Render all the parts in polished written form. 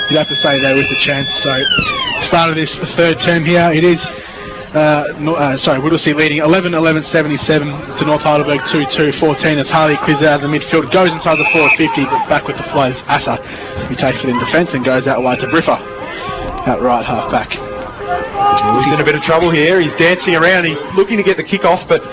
you'd have to say they're with a chance. So, start of this third term here, it is Whittlesea leading 11-11-77 to North Heidelberg 2-2-14 as Harley clears out of the midfield, goes inside the forward 50, but back with the flow is Asa, who takes it in defence and goes out wide to Briffa, at right half back. He's in a bit of trouble here. He's dancing around. He's looking to get the kick off, but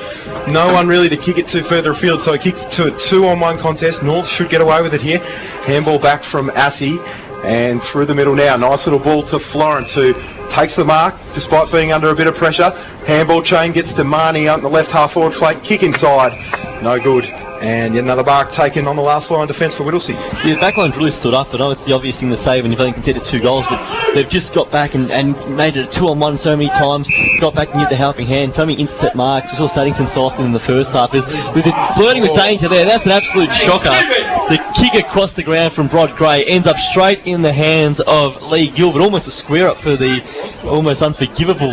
no one really to kick it to further afield, so he kicks to a 2-on-1 contest. North should get away with it here. Handball back from Assey and through the middle now. Nice little ball to Florence, who takes the mark despite being under a bit of pressure. Handball chain gets to Marnie out in the left half forward flank. Kick inside. No good. And yet another mark taken on the last line defence for Whittlesea. Yeah, the backline's really stood up. I know it's the obvious thing to say when you've only conceded 2 goals, but they've just got back and made it a 2-on-1 so many times, got back and get the helping hand, so many intercept marks. We saw Saddington soften in the first half. They're flirting with danger there. That's an absolute shocker. The kick across the ground from Brod Gray ends up straight in the hands of Lee Gilbert. Almost a square up for the almost unforgivable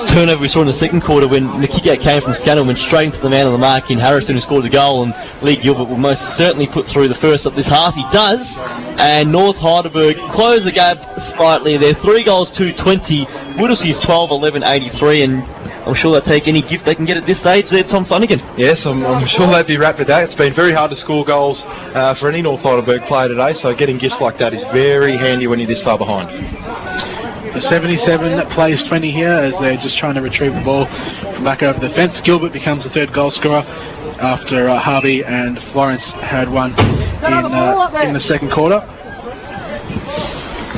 turnover we saw in the second quarter when the kick out came from Scannell, went straight into the man on the mark in Harrison, who scored the goal, and Lee Gilbert will most certainly put through the first of this half. He does, and North Heidelberg close the gap slightly. They're 3 goals to 20. Whittlesea's 12-11-83, and I'm sure they'll take any gift they can get at this stage. They're Tom Flanagan. Yes, I'm sure they'd be wrapped with that. It's been very hard to score goals for any North Heidelberg player today, so getting gifts like that is very handy when you're this far behind. The 77 plays 20 here as they're just trying to retrieve the ball from back over the fence. Gilbert becomes the third goal scorer after Harvey and Florence had one in the second quarter.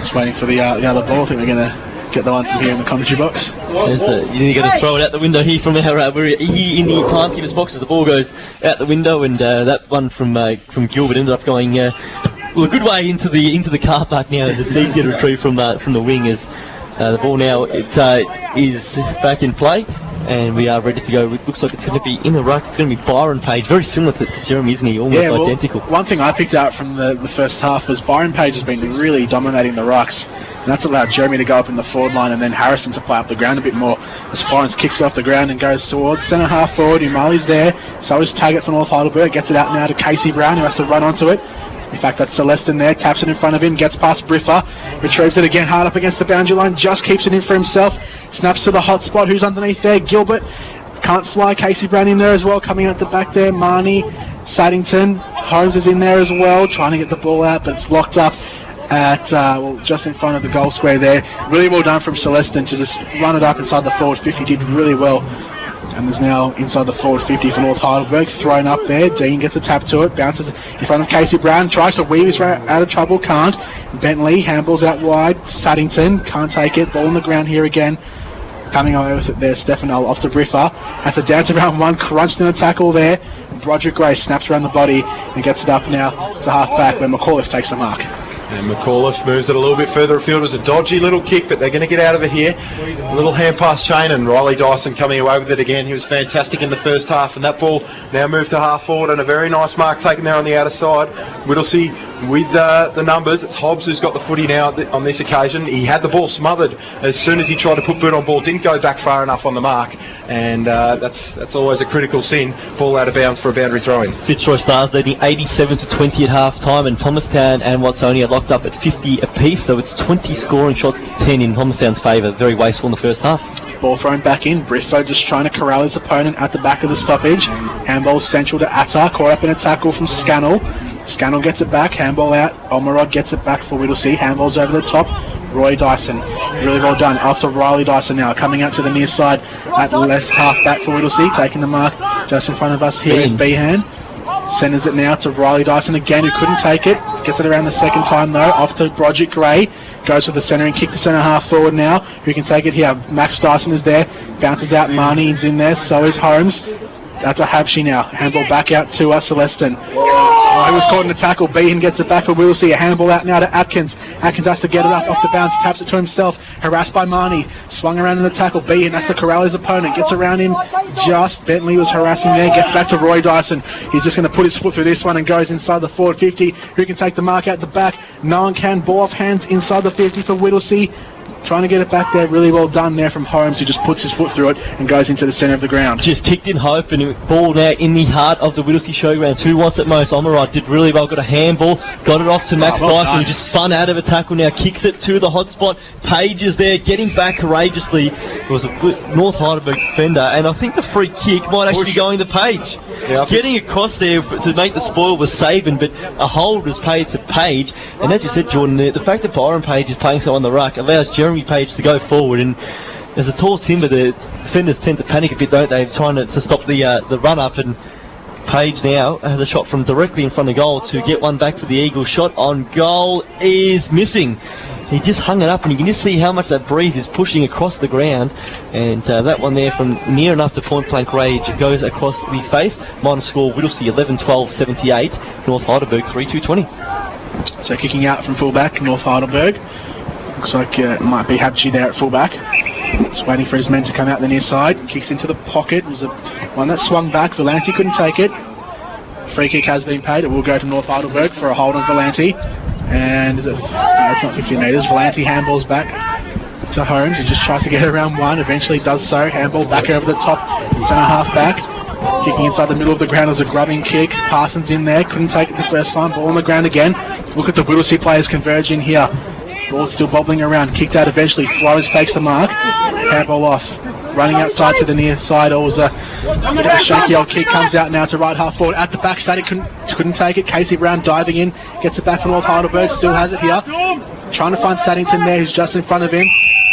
Just waiting for the other ball. I think we're going to get the one from here in the commentary box. You're going to throw it out the window here from our we're here in the timekeeper's box as the ball goes out the window, and that one from Gilbert ended up going a good way into the car park now. As it's easier to retrieve from the wing as the ball now is back in play. And we are ready to go. It looks like it's going to be in the ruck. It's going to be Byron Page, very similar to Jeremy, isn't he? Almost identical. One thing I picked out from the first half was Byron Page has been really dominating the rucks, and that's allowed Jeremy to go up in the forward line and then Harrison to play up the ground a bit more as Florence kicks off the ground and goes towards centre half forward. Umali's there, so is Taggart for North Heidelberg, gets it out now to Casey Brown, who has to run onto it. In fact, that's Celestin there, taps it in front of him, gets past Briffa, retrieves it again hard up against the boundary line, just keeps it in for himself, snaps to the hot spot. Who's underneath there? Gilbert can't fly. Casey Brown in there as well, coming out the back there. Marnie, Saddington, Holmes is in there as well, trying to get the ball out, but it's locked up at just in front of the goal square there. Really well done from Celestin to just run it up inside the forward 50. Did really well. And there's now inside the forward 50 for North Heidelberg, thrown up there. Dean gets a tap to it, bounces in front of Casey Brown, tries to weave his way out of trouble, can't. Bentley handballs out wide, Saddington can't take it, ball on the ground here again. Coming away with it there, Stefano off to Briffa, has to dance around one, crunched in a tackle there. Broderick Gray snaps around the body and gets it up now to half back where McAuliffe takes the mark. And McAuliffe moves it a little bit further afield. It was a dodgy little kick, but they're going to get out of it here. A little hand pass chain, and Riley Dyson coming away with it again. He was fantastic in the first half, and that ball now moved to half forward, and a very nice mark taken there on the outer side. Whittlesea with the numbers. It's Hobbs who's got the footy now on this occasion. He had the ball smothered as soon as he tried to put boot on ball. Didn't go back far enough on the mark, and that's always a critical sin. Ball out of bounds for a boundary throw-in. Fitzroy Stars leading 87-20 at half-time, and Thomastown and Watsonia are locked up at 50 apiece, so it's 20 scoring shots to 10 in Thomastown's favour. Very wasteful in the first half. Ball thrown back in. Bristow just trying to corral his opponent at the back of the stoppage. Handball central to Atta, caught up in a tackle from Scannell. Scannell gets it back, handball out. Omerod gets it back for Whittlesea. Handballs over the top. Roy Dyson, really well done. After Riley Dyson now, coming out to the near side at left half back for Whittlesea, taking the mark just in front of us here is Behan. Centres it now to Riley Dyson again, who couldn't take it. Gets it around the second time though, off to Broderick Gray. Goes to the centre and kick the centre half forward now. Who can take it here? Max Dyson is there. Bounces out, Marnie's in there, so is Holmes. That's a Habshi now. Handball back out to Celestin. He was caught in the tackle. Behan gets it back for Whittlesea. A handball out now to Atkins. Atkins has to get it up off the bounce. Taps it to himself. Harassed by Marnie. Swung around in the tackle. Behan has to corral his opponent. Gets around him. Just Bentley was harassing there. Gets back to Roy Dyson. He's just going to put his foot through this one and goes inside the forward 50. Who can take the mark out the back? No one can. Ball off hands inside the 50 for Whittlesea. trying to get it back there. Really well done there from Holmes, who just puts his foot through it and goes into the centre of the ground. Just kicked in hope, and it ball now in the heart of the Whittlesea Showgrounds. Who wants it most? Omarite did really well, got a handball, got it off to Max well Dyson, who done. just spun out of a tackle now, kicks it to the hot spot. Page is there, getting back courageously. It was a good North Heidelberg defender, and I think the free kick might actually be going to Page. Yeah, I think- Getting across there to make the spoil was Saban, but a hold was paid to Page. And as you said, Jordan, the fact that Byron Page is playing so on the ruck allows Jeremy Page to go forward. And as a tall timber, the defenders tend to panic a bit, don't they, trying to stop the run up. And Page now has a shot from directly in front of goal to get one back for the Eagles. Shot on goal is missing. He just hung it up, and you can just see how much that breeze is pushing across the ground. And that one there from near enough to point blank range goes across the face. Minor score Whittlesea 11-12-78, North Heidelberg 3-2-20. So kicking out from fullback, North Heidelberg. Looks like it might be Habji there at fullback. Just waiting for his men to come out the near side. Kicks into the pocket. It was one that swung back. Volante couldn't take it. Free kick has been paid. It will go to North Heidelberg for a hold on Volante. And no, it's not 50 metres. Volante handballs back to Holmes. He just tries to get around one. Eventually does so. Handball back over the top. Centre half back. Kicking inside the middle of the ground was a grubbing kick. Parsons in there. Couldn't take it the first time. Ball on the ground again. Look at the Whittlesea players converging here. Ball still bobbling around. Kicked out eventually. Flores takes the mark. Handball off. Running outside to the near side. It was a shaky old kick. Comes out now to right half forward. At the back side, it couldn't take it. Casey Brown diving in. Gets it back for North Heidelberg. Still has it here. Trying to find Saddington there, who's just in front of him.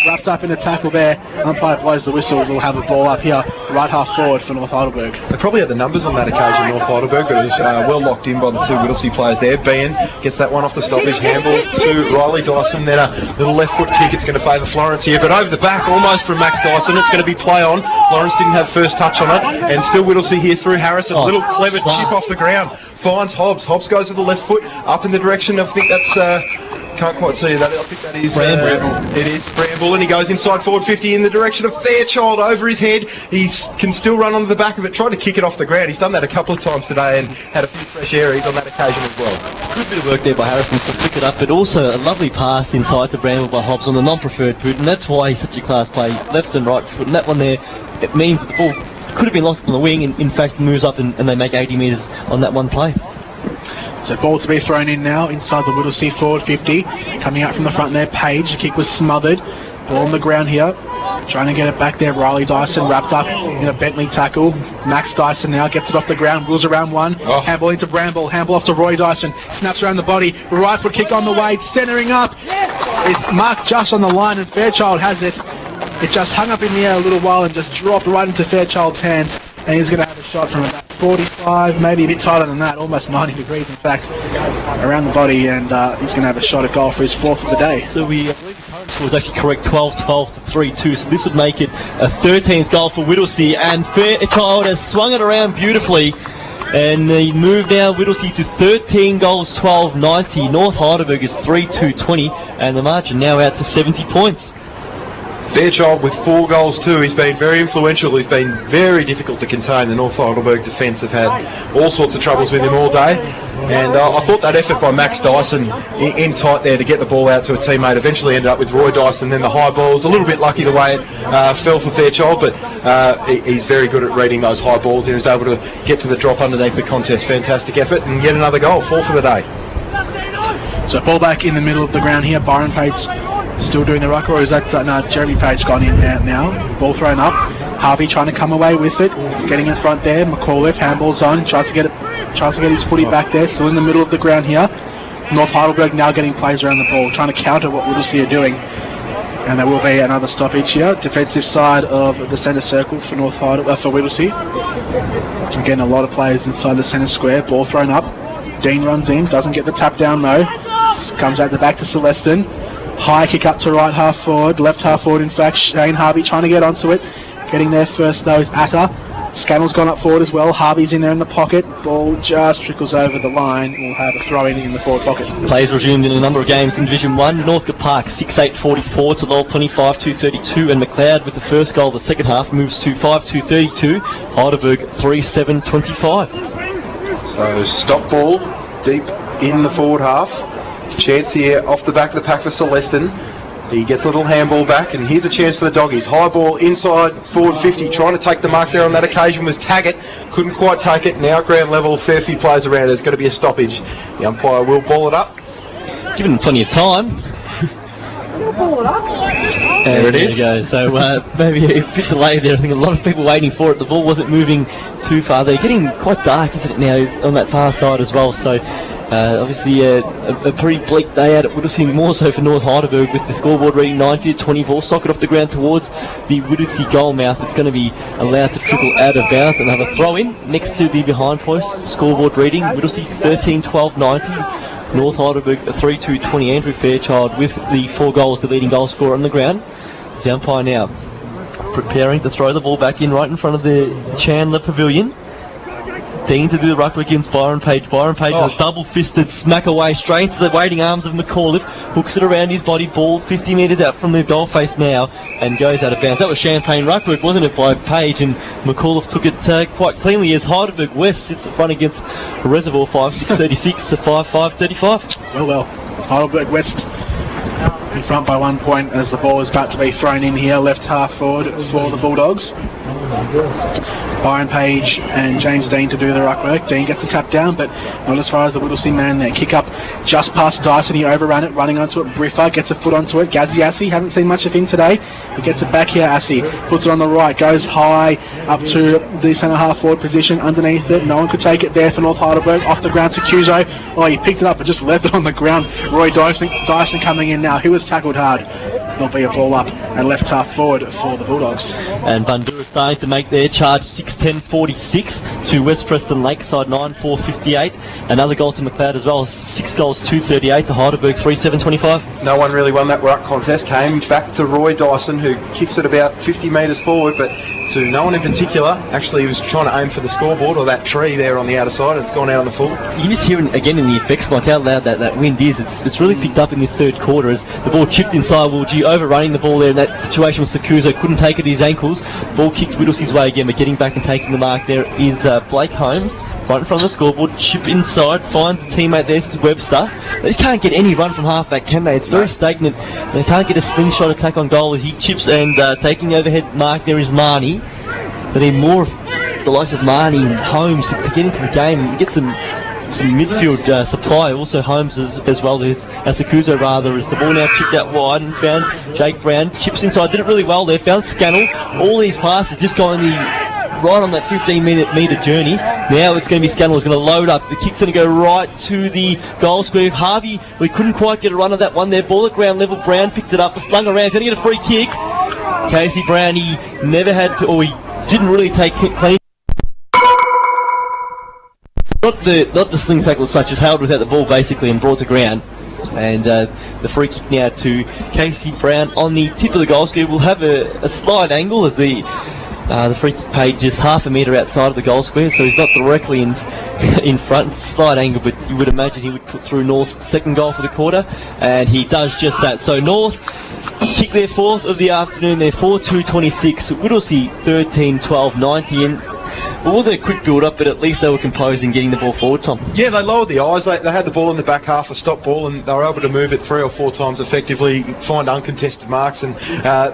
Wrapped up in a tackle there. Umpire blows the whistle. We'll have a ball up here. Right half forward for North Heidelberg. They probably had the numbers on that occasion, North Heidelberg, but it was well locked in by the two Whittlesea players there. Bean gets that one off the stoppage, handball to Riley Dyson, then a little left foot kick. It's going to favour Florence here, but over the back, almost from Max Dyson. It's going to be play on. Florence didn't have first touch on it, and still Whittlesea here through Harrison. A little clever smart. chip off the ground. Finds Hobbs. Hobbs goes with the left foot up in the direction. I think that's... can't quite see that. I think that is Bramble. It is Bramble, and he goes inside forward 50 in the direction of Fairchild over his head. He can still run onto the back of it, tried to kick it off the ground. He's done that a couple of times today and had a few fresh areas on that occasion as well. Good bit of work there by Harrison to flick it up, but also a lovely pass inside to Bramble by Hobbs on the non-preferred boot, and that's why he's such a class play, left and right foot. And that one there, it means that the ball could have been lost on the wing, and in fact moves up and they make 80 metres on that one play. So ball to be thrown in now inside the Whittlesea forward 50. Coming out from the front there, Page. The kick was smothered. Ball on the ground here. Trying to get it back there. Riley Dyson wrapped up in a Bentley tackle. Max Dyson now gets it off the ground. Wheels around one. Handball into Bramble. Handball off to Roy Dyson. Snaps around the body. Right foot kick on the way. Centering up. It's marked just on the line, and Fairchild has it. It just hung up in the air a little while and just dropped right into Fairchild's hands. And he's going to have a shot from about 45, maybe a bit tighter than that, almost 90 degrees in fact, around the body, and he's going to have a shot at goal for his fourth of the day. So I believe the current score is actually correct, 12-12 to 3-2, so this would make it a 13th goal for Whittlesea, and Fairchild has swung it around beautifully, and they move now Whittlesea to 13 goals, 12-90. North Heidelberg is 3-2-20, and the margin now out to 70 points. Fairchild with 4 goals too. He's been very influential. He's been very difficult to contain. The North Heidelberg defence have had all sorts of troubles with him all day. And I thought that effort by Max Dyson in tight there to get the ball out to a teammate eventually ended up with Roy Dyson. Then the high ball was a little bit lucky the way it fell for Fairchild, but he's very good at reading those high balls. He was able to get to the drop underneath the contest. Fantastic effort, and yet another goal, 4 for the day. So ball back in the middle of the ground here. Byron Page still doing the ruck, or is that no? Jeremy Page gone in now. Ball thrown up. Harvey trying to come away with it, getting in front there. McAuliffe handballs on, tries to get his footy back there. Still in the middle of the ground here. North Heidelberg now getting plays around the ball, trying to counter what Whittlesea are doing. And there will be another stoppage here. Defensive side of the centre circle for North Heidelberg for Whittlesea. Again, a lot of players inside the centre square. Ball thrown up. Dean runs in, doesn't get the tap down though. Comes out the back to Celestin. High kick up to right half forward, left half forward in fact. Shane Harvey trying to get onto it. Getting there first though is Atta. Scannell's gone up forward as well. Harvey's in there in the pocket. Ball just trickles over the line. We'll have a throw in the forward pocket. Plays resumed in a number of games in Division 1. Northcote Park 6-8-44 to Lowell 25-2-32, and McLeod with the first goal of the second half moves to 5-2-32. Heidelberg 3-7-25. So stop ball deep in the forward half. Chance here off the back of the pack for Celestin. He gets a little handball back, and here's a chance for the Doggies. High ball inside, forward 50, trying to take the mark there on that occasion was Taggart. Couldn't quite take it. Now ground level, fair few players around. There's going to be a stoppage. The umpire will ball it up. Given plenty of time. There it is. There you go. So maybe a bit delayed there. I think a lot of people waiting for it. The ball wasn't moving too far. They're getting quite dark, isn't it, now, on that far side as well. So obviously a pretty bleak day out at Whittlesea, more so for North Heidelberg, with the scoreboard reading 90-24. Socket off the ground towards the Whittlesea goal mouth. It's going to be allowed to trickle out of bounds and have a throw in next to the behind post. Scoreboard reading Whittlesea 13-12-90. North Heidelberg 3-2-20. Andrew Fairchild with the 4 goals, the leading goal scorer on the ground. The umpire now preparing to throw the ball back in right in front of the Chandler Pavilion. Dean to do the ruck against Byron Page. Byron Page with a double-fisted smack away straight into the waiting arms of McAuliffe. Hooks it around his body, ball 50 metres out from the goal face now and goes out of bounds. That was Champagne ruckwork, wasn't it, by Page, and McAuliffe took it quite cleanly as Heidelberg West sits at front against Reservoir 5-6-36 to 5-5-35. Well, Heidelberg West in front by 1 point as the ball is about to be thrown in here, left half forward for the Bulldogs. Byron Page and James Dean to do the ruck work. Dean gets the tap down, but not as far as the Whittlesea man there. Kick up just past Dyson, he overran it, running onto it. Briffa gets a foot onto it. Gazzy Assey, haven't seen much of him today. He gets it back here, Assey puts it on the right, goes high up to the centre half forward position, underneath it. No one could take it there for North Heidelberg. Off the ground, Secuso. Oh, he picked it up and just left it on the ground. Roy Dyson coming in now. He was tackled hard. There'll be a ball up and left half forward for the Bulldogs. And Bundoora starting to make their charge 6-10-46 to West Preston Lakeside 9-4-58. Another goal to McLeod as well, 6 goals 2-38 to Heidelberg 3-7-25. No one really won that ruck contest. Came back to Roy Dyson, who kicks it about 50 metres forward, but to no one in particular. Actually, he was trying to aim for the scoreboard or that tree there on the outer side. It's gone out on the full. You just hear again in the effects, Mike, how loud that wind is. It's really picked up in this third quarter as the ball chipped inside. Wilgie overrunning the ball there in that situation with Secuso. Couldn't take it at his ankles. Ball kicked Whittlesea's way again, but getting back and taking the mark there is Blake Holmes. Right in front of the scoreboard, chip inside, finds a teammate there, this is Webster. They just can't get any run from halfback, can they? It's very stagnant. They can't get a slingshot attack on goal as he chips, and taking the overhead mark there is Marnie. They need more of the likes of Marnie and Holmes to get into the game and get some midfield supply. Also Holmes as well as Secuso rather, as the ball now chipped out wide and found Jake Brown. Chips inside, did it really well there, found Scannell. All these passes just going right on that 15-metre journey. Now it's going to be Scannell who's going to load up. The kick's going to go right to the goal square. Harvey, we couldn't quite get a run of that one there. Ball at ground level. Brown picked it up, slung around. He's going to get a free kick. Casey Brown, he never had, or he didn't really take clean. Not the sling tackle such as Howard was at the ball basically and brought to ground. And the free kick now to Casey Brown on the tip of the goal square. Will have a slight angle as the free kick paid just half a metre outside of the goal square, so he's not directly in front. It's a slight angle, but you would imagine he would put through North's second goal for the quarter, and he does just that. So North kick their 4th of the afternoon, they're 4-2-26. Whittlesea 13-12-90, and it was a quick build-up, but at least they were composed in getting the ball forward, Tom. Yeah, they lowered the eyes. They had the ball in the back half, a stop ball, and they were able to move it 3 or 4 times effectively, find uncontested marks, and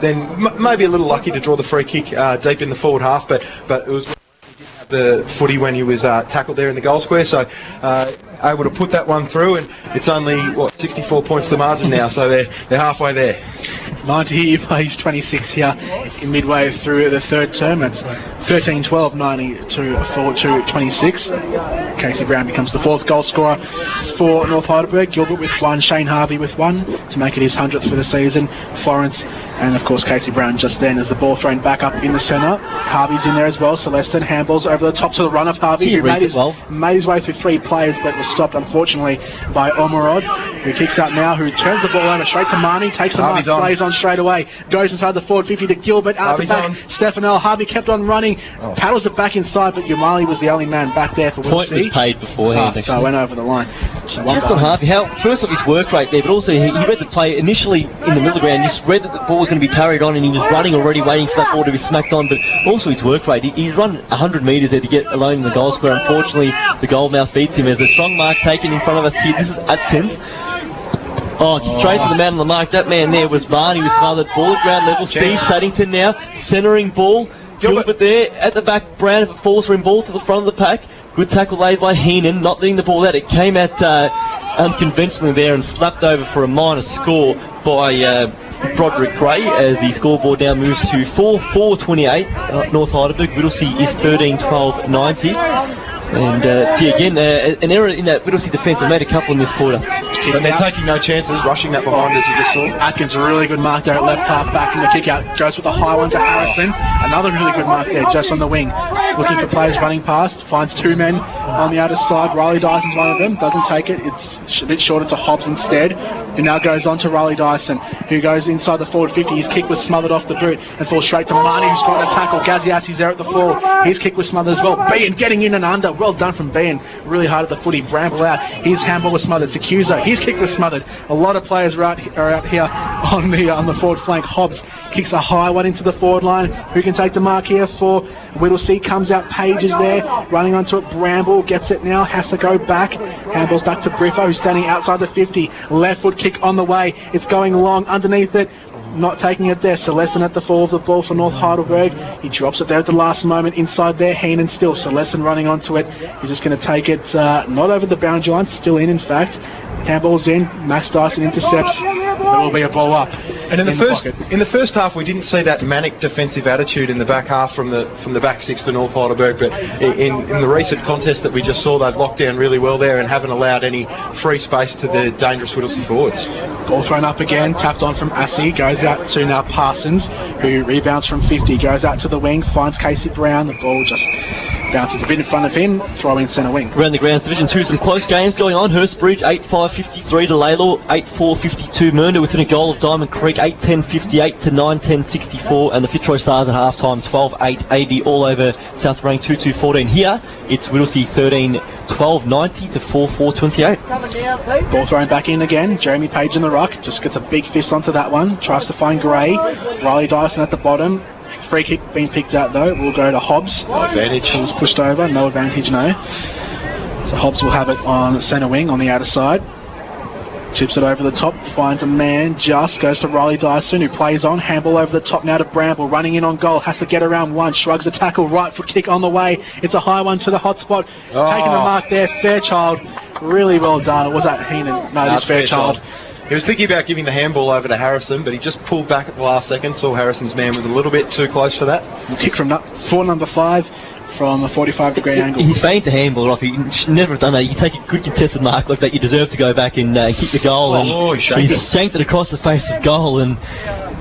then maybe a little lucky to draw the free kick deep in the forward half, but it was the footy when he was tackled there in the goal square, so able to put that one through, and it's only 64 points to the margin now, so they're halfway there. 90 plays 26 here in midway through the third term. It's 13-12-90 to 4-2-26. Casey Brown becomes the 4th goal scorer for North Heidelberg. Gilbert with 1, Shane Harvey with 1 to make it his 100th for the season. Florence and of course Casey Brown just then as the ball thrown back up in the centre. Harvey's in there as well. Celestin handballs over the top to the run of Harvey, who made his way through 3 players but was stopped unfortunately by Omerod, who kicks out now, who turns the ball over straight to Marnie, takes the mark, plays on straight away, goes inside the forward 50 to Gilbert, out the back, Stefanel. Harvey kept on running, paddles it back inside, but Yumali was the only man back there for Point was paid beforehand. So I went over the line. So just on Harvey, first off his work rate there, but also he read the play initially in the middle of the ground, just read that the ball was going to be carried on, and he was running already waiting for that ball to be smacked on, but also his work rate. He's run 100 metres there to get alone in the goal square. Unfortunately, the goal mouth beats him. There's a strong mark taken in front of us here. This is Atkins. Oh, straight to the man on the mark. That man there was Barney, was smothered. Ball at ground level. Steve Saddington now, centering ball. Gilbert there at the back. Brown, if it falls for him, ball to the front of the pack. Good tackle laid by Heenan, not letting the ball out. It came out unconventionally there and slapped over for a minor score by Broderick Gray, as the scoreboard now moves to 4-4-28. North Heidelberg. Whittlesea is 13-12-90. And again, an error in that Whittlesea defence. They made a couple in this quarter. But they're taking no chances, rushing that behind, as you just saw. Atkins, a really good mark there at left half back from the kick out. Goes with a high one to Harrison. Another really good mark there just on the wing. Looking for players running past. Finds two men on the outer side. Riley Dyson's one of them. Doesn't take it. It's a bit shorter to Hobbs instead. Who now goes on to Riley Dyson, who goes inside the forward 50. His kick was smothered off the boot and falls straight to Marnie, who's got a tackle. Gaziassi's there at the fall. His kick was smothered as well. Bean getting in and under. Well done from Bean. Really hard at the footy. Bramble out. His handball was smothered. Secuso, his kick was smothered. A lot of players are out here on the forward flank. Hobbs kicks a high one into the forward line. Who can take the mark here for Whittlesea? Comes out. Pages there, running onto it. Bramble gets it now. Has to go back. Handballs back to Briffo, who's standing outside the 50. Left foot kick on the way. It's going long underneath it. Not taking it there. Celestin at the fall of the ball for North Heidelberg. He drops it there at the last moment. Inside there, Heenan still. Celestin running onto it. He's just going to take it not over the boundary line. Still in fact. Handball's in. Max Dyson intercepts. There will be a ball up. And in the first half, we didn't see that manic defensive attitude in the back half from the back six for North Heidelberg. But in the recent contest that we just saw, they've locked down really well there and haven't allowed any free space to the dangerous Whittlesea forwards. Ball thrown up again, tapped on from Assey, goes out to now Parsons, who rebounds from 50, goes out to the wing, finds Casey Brown. The ball just bounces a bit in front of him, throwing centre wing. Around the grounds, Division 2, some close games going on. Hurstbridge 8-5-53 to Laylaw, 8-4-52 Mernda within a goal of Diamond Creek, 8-10-58 to 9-10-64, and the Fitzroy Stars at half-time 12-8-80 all over South Rank 2-2-14. Here, it's Whittlesea 13-12-90 to 4-4-28. Ball thrown back in again, Jeremy Page in the ruck, just gets a big fist onto that one, tries to find Gray, Riley Dyson at the bottom. Free kick being picked out though, will go to Hobbs. No advantage. It was pushed over, no advantage, no. So Hobbs will have it on centre wing on the outer side. Chips it over the top, finds a man, just goes to Riley Dyson, who plays on. Handball over the top now to Bramble, running in on goal, has to get around one, shrugs a tackle, right foot kick on the way. It's a high one to the hot spot. Taking the mark there, Fairchild. Really well done. Or was that Heenan? No, it's Fairchild. He was thinking about giving the handball over to Harrison, but he just pulled back at the last second. Saw Harrison's man was a little bit too close for that. Kick from number 5 from a 45-degree angle. He feigned the handball off. He should never have done that. You take a good contested mark like that, you deserve to go back and kick the goal. He shanked it across the face of goal, and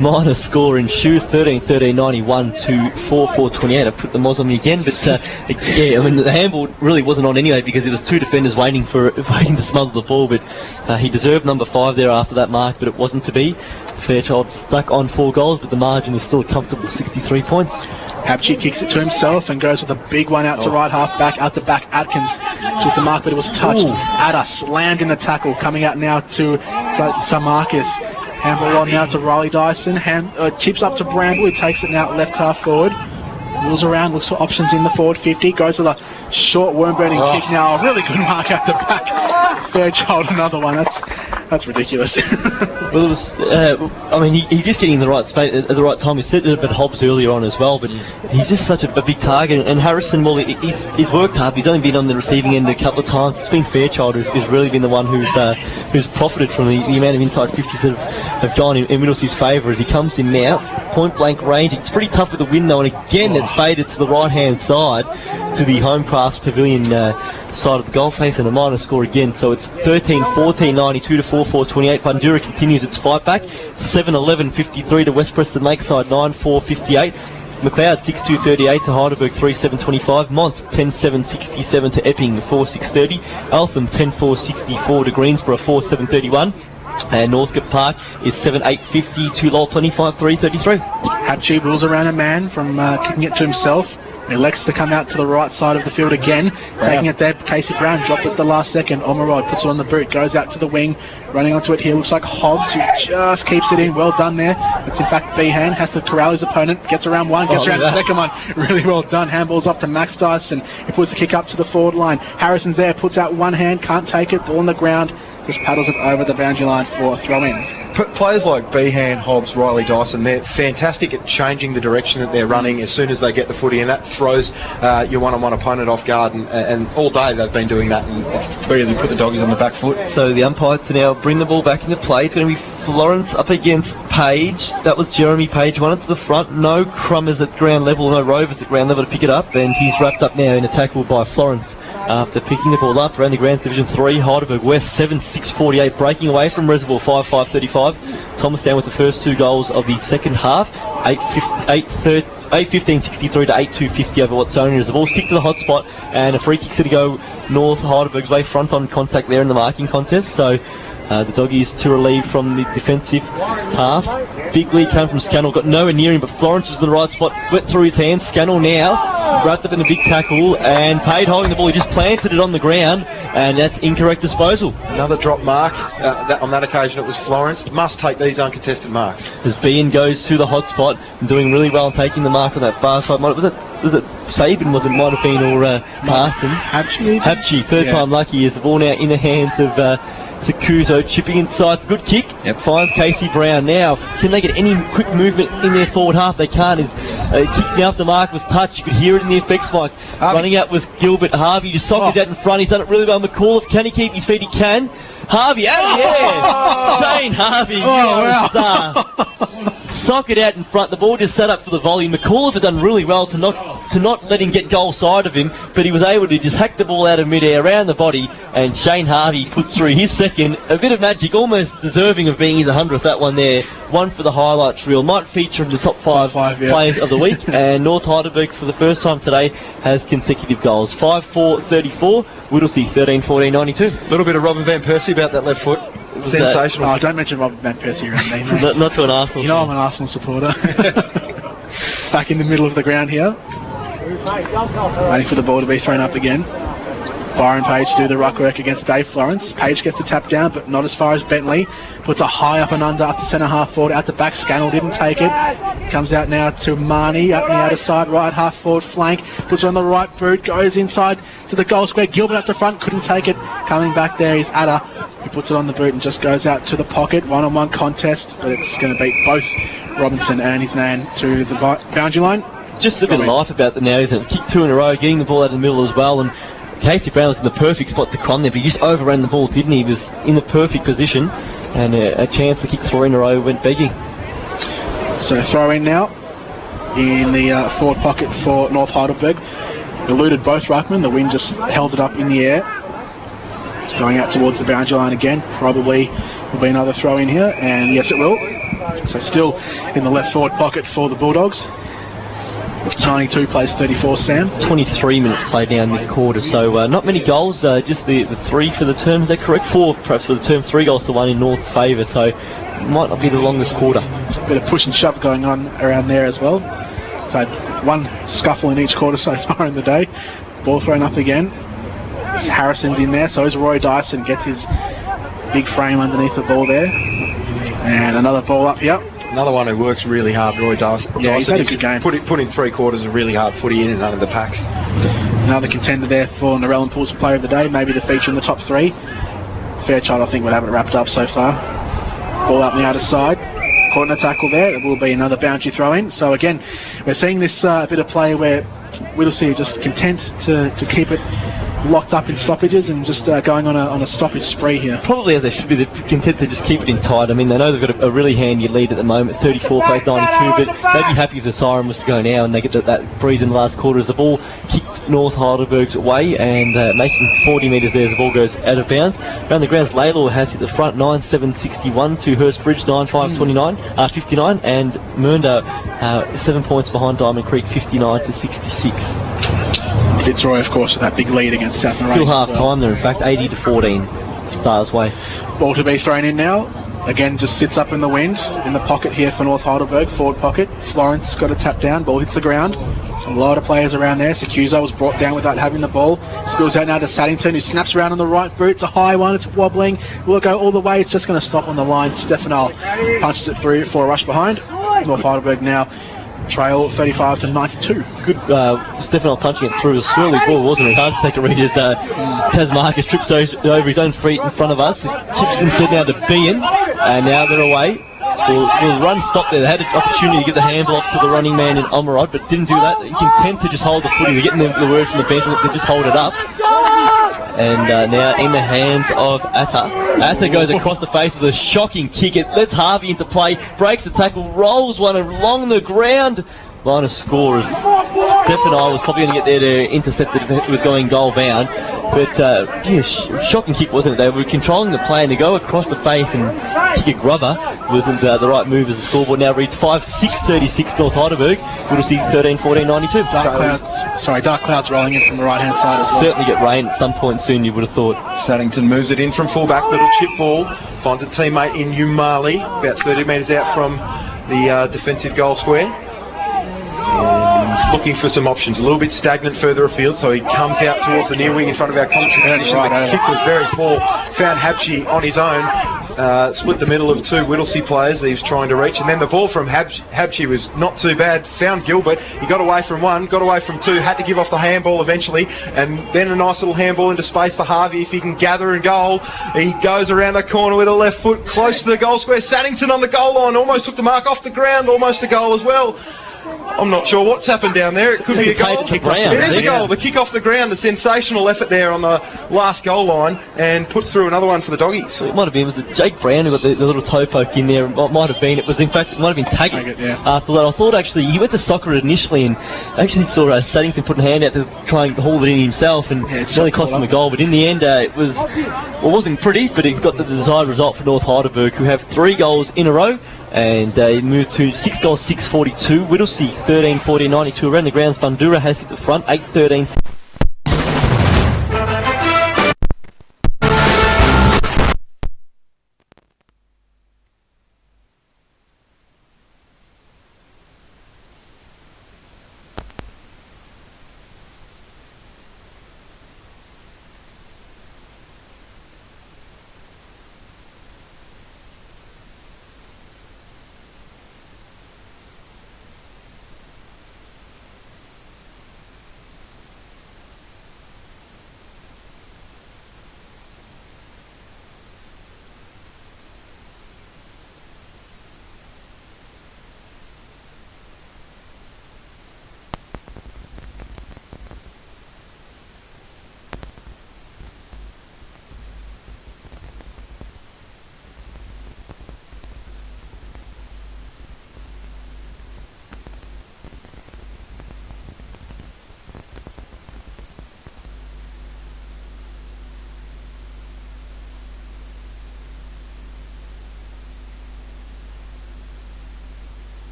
minor score ensues 13-13-91 to 4-4-28. I put the Moz on me again, but yeah, I mean the handball really wasn't on anyway because there was two defenders waiting to smother the ball. But he deserved number 5 there after that mark, but it wasn't to be. Fairchild stuck on 4 goals, but the margin is still a comfortable 63 points. Habchi kicks it to himself and goes with a big one out to right half back, out the back. Atkins took the mark, but it was touched. Adder slammed in the tackle, coming out now to Samarkis. Handball on now to Riley Dyson. Chips up to Bramble, who takes it now left half forward. Wheels around, looks for options in the forward 50. Goes to the short worm-burning kick now. A really good mark out the back. Fairchild, another one. That's ridiculous. Well, it was. I mean, he's just getting in the right space at the right time. He said it a bit Hobbs earlier on as well, but he's just such a big target. And Harrison, well, he's worked hard. He's only been on the receiving end a couple of times. It's been Fairchild who's really been the one who's profited from the amount of inside 50s that have gone in Whittlesea's favour as he comes in now. Point blank range. It's pretty tough with the wind though, and again it's faded to the right hand side to the home crafts pavilion side of the goal face, and a minor score again. So it's 13-14 92 to 4-4-28. Bundoora continues its fight back. 7-11-53 to West Preston Lakeside, 9-4-58. McLeod 6-2-38 to Heidelberg, 3-7-25. Mont 10-7-67 to Epping, 4-6-30. Eltham 10-4-64 to Greensborough, 4-7-31. And Northcote Park is 7-8-50 to Lowell 25-3-33. Habchi rules around a man from kicking it to himself. Elects to come out to the right side of the field again. Taking it there, Casey Brown dropped it the last second. Omerod puts it on the boot, goes out to the wing, running onto it here. Looks like Hobbs, who just keeps it in. Well done there. It's in fact Behan, has to corral his opponent, gets around one, gets around the second one. Really well done. Handball's off to Max Dyson. He puts the kick up to the forward line. Harrison's there, puts out one hand, can't take it. Ball on the ground. just paddles it over the boundary line for a throw-in. Players like Behan, Hobbs, Riley Dyson, they're fantastic at changing the direction that they're running as soon as they get the footy, and that throws your one-on-one opponent off guard, and all day they've been doing that, and it's really put the Doggies on the back foot. So the umpire to now bring the ball back into play. It's going to be Florence up against Page. That was Jeremy Page, one to the front. No Crummers at ground level, no Rovers at ground level to pick it up, and he's wrapped up now in a tackle by Florence. After picking the ball up around the ground, Division 3, Heidelberg West 7-6-48, breaking away from Reservoir 5-5-35. Thomas down with the first 2 goals of the second half, 8-15-63 to 8-2-50 over Watsonia as the ball stick to the hot spot, and a free kick to go North Heidelberg's way, front on contact there in the marking contest. So the Doggies to relieve from the defensive half. Big lead came from Scannell, got nowhere near him, but Florence was in the right spot, went through his hands. Scannell now wrapped up in a big tackle, and Page holding the ball. He just planted it on the ground, and that's incorrect disposal. Another drop mark. On that occasion it was Florence. Must take these uncontested marks. As Bean goes to the hot spot and doing really well and taking the mark on that far side. Was it Sabin? Might have been, or Parston? Habchi, third time lucky, as the ball now in the hands of Sakuso, chipping inside. It's a good kick. Finds Casey Brown. Now, can they get any quick movement in their forward half? They can't. His kicking after mark was touched. You could hear it in the effects mic. Running out was Gilbert Harvey. Just socked it out in front. He's done it really well. McAuliffe, can he keep his feet? He can. Harvey, Shane Harvey. Wow. Sock it out in front. The ball just set up for the volley. McAuliffe had done really well to not let him get goal side of him, but he was able to just hack the ball out of mid-air around the body, and Shane Harvey puts through his second. A bit of magic, almost deserving of being the 100th, that one there. One for the highlights reel. Might feature in the top five players of the week. And North Heidelberg, for the first time today, has consecutive goals. 5-4-34, Whittlesea 13-14-92. A little bit of Robin Van Persie about that left foot. Sensational. Don't mention Robin Van Persie around me, mate. not to an Arsenal. You know I'm an Arsenal supporter. Back in the middle of the ground here. Waiting for the ball to be thrown up again. Byron Page to do the ruck work against Dave Florence. Page gets the tap down, but not as far as Bentley. Puts a high up and under up to centre half forward. Out the back, Scannell didn't take it. Comes out now to Marnie, up the outer side, right half forward flank. Puts it on the right boot, goes inside to the goal square. Gilbert at the front, couldn't take it. Coming back there is Adder. He puts it on the boot and just goes out to the pocket. One-on-one contest, but it's going to beat both Robinson and his man to the boundary line. Just a bit of life about the now, isn't it? Kick 2 in a row, getting the ball out of the middle as well, and Casey Brown was in the perfect spot to crumb there, but he just overran the ball, didn't he? He was in the perfect position, and a chance to kick 3 in a row went begging. So throw in now in the forward pocket for North Heidelberg. Eluded both ruckmen, the wind just held it up in the air. Going out towards the boundary line again, probably will be another throw in here, and yes it will. So still in the left forward pocket for the Bulldogs. 92 plays 34, Sam. 23 minutes played now in this quarter, so not many goals, just the 3 for the term, is that correct? 4 perhaps for the term, 3 goals to 1 in North's favour, so might not be the longest quarter. A bit of push and shove going on around there as well. We've had one scuffle in each quarter so far in the day. Ball thrown up again. Harrison's in there, so is Roy Dyson, gets his big frame underneath the ball there. And another ball up here. Another one who works really hard, Roy Dyson. Yeah, he's had a good game. Put in 3 quarters of really hard footy in and under the packs. Another contender there for Narellan Pools Player of the Day, maybe to feature in the top 3. Fairchild, I think, would have it wrapped up so far. Ball up the outer side. Caught in a tackle there. There will be another boundary throw in. So again, we're seeing this bit of play where Whittlesea are just content to keep it locked up in stoppages and just going on a stoppage spree here. Probably as they should be, they're content to just keep it in tight. I mean, they know they've got a really handy lead at the moment, 34 plays 92, but they'd be happy if the siren was to go now and they get that breeze in the last quarter as the ball kicked North Heidelberg's way and making 40 metres there as the ball goes out of bounds. Around the grounds, Laylaw has hit the front 9-7-61 to Hurstbridge 9-5-59, and Mernda 7 points behind Diamond Creek 59-66. Fitzroy, of course, with that big lead against South Narrabeen. Still half time there, in fact, 80-14, Stars way. Ball to be thrown in now. Again, just sits up in the wind, in the pocket here for North Heidelberg, forward pocket. Florence got a tap down, ball hits the ground. A lot of players around there. Secuso was brought down without having the ball. Spills out now to Saddington, who snaps around on the right boot. It's a high one, it's wobbling. Will it go all the way? It's just going to stop on the line. Stefano punches it through for a rush behind. North Heidelberg now trail 35 to 92. Good Stefano punching it through. A swirly ball, wasn't it? Hard to take a read as Tasmarcus trips over his own feet in front of us. Chips instead now to Bean, and now they're away. Will run stop there. They had an opportunity to get the handle off to the running man in Omerod, but didn't do that. They content to just hold the footy. They're getting the word from the bench that they just hold it up. And now in the hands of Atta. Atta goes across the face with a shocking kick. It lets Harvey into play, breaks the tackle, rolls one along the ground. Line of score is Stefano was probably going to get there to intercept it if it was going goal bound. But shocking kick, wasn't it? They were controlling the play, and to go across the face and kick a grubber wasn't the right move as the scoreboard now reads 5-6-36 North Heidelberg. We'll see 13-14-92. Dark clouds rolling in from the right hand side as well. Certainly get rain at some point soon, you would have thought. Saddington moves it in from fullback, little chip ball, finds a teammate in Umali, about 30 metres out from the defensive goal square. He's looking for some options, a little bit stagnant further afield, so he comes out towards the near wing in front of our commentary position. The kick was very poor, found Habshi on his own, split the middle of two Whittlesea players that he was trying to reach, and then the ball from Habshi was not too bad, found Gilbert, he got away from one, got away from two, had to give off the handball eventually, and then a nice little handball into space for Harvey if he can gather and goal. He goes around the corner with a left foot, close to the goal square. Saddington on the goal line, almost took the mark off the ground, almost a goal as well. I'm not sure what's happened down there. It could be a goal. It is a goal. The kick off the ground, a sensational effort there on the last goal line, and puts through another one for the doggies. It might have been, was it Jake Brown who got the little toe poke in there? It might have been. It was, in fact, it might have been Taggart after that. I thought actually he went to soccer it initially, and actually saw Saddington put a hand out to try and haul it in himself, and it nearly cost him a goal. But in the end, it wasn't pretty, but it got the desired result for North Heidelberg, who have 3 goals in a row. And they moved to 6 goals, 6-42. Whittlesea 13-14-92 around the grounds. Bandura has hit the front 8-13.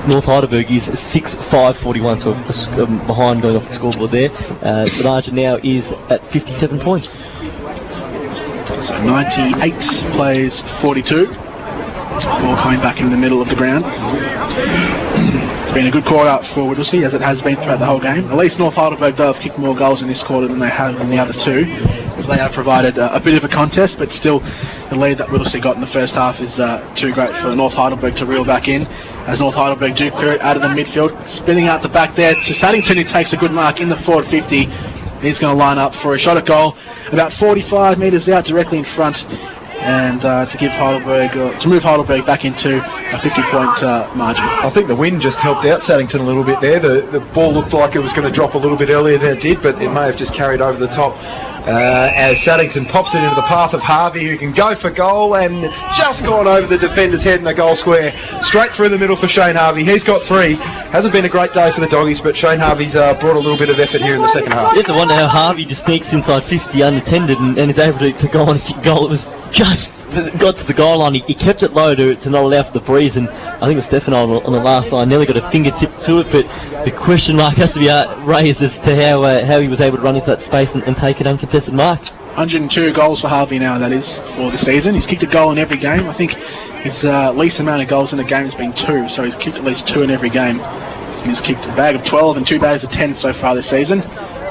North Heidelberg is 6-5-41, so behind going off the scoreboard there. The margin now is at 57 points. So 98 plays 42. Ball coming back in the middle of the ground. It's been a good quarter for Whittlesea, as it has been throughout the whole game. At least North Heidelberg have kicked more goals in this quarter than they have in the other two, as they have provided a bit of a contest, but still the lead that Whittlesea got in the first half is too great for North Heidelberg to reel back in, as North Heidelberg do clear it out of the midfield, spinning out the back there to Saddington, who takes a good mark in the forward 50. He's going to line up for a shot at goal about 45 metres out, directly in front, and to give Heidelberg, to move Heidelberg back into a 50-point margin. I think the wind just helped out Saddington a little bit there. The ball looked like it was going to drop a little bit earlier than it did, but it may have just carried over the top as Saddington pops it into the path of Harvey, who can go for goal, and it's just gone over the defender's head in the goal square, straight through the middle for Shane Harvey. He's got 3. Hasn't been a great day for the doggies, but Shane Harvey's brought a little bit of effort here in the second half. Yes, I wonder how Harvey just sneaks inside 50 unattended and is able to go on and kick goal. It was just got to the goal line, he kept it low to not allow for the breeze, and I think it was Stefano on the last line, nearly got a fingertip to it, but the question mark has to be raised as to how he was able to run into that space and take an uncontested mark. 102 goals for Harvey now, that is, for the season. He's kicked a goal in every game. I think his least amount of goals in the game has been 2, so he's kicked at least 2 in every game. He's kicked a bag of 12 and 2 bags of 10 so far this season.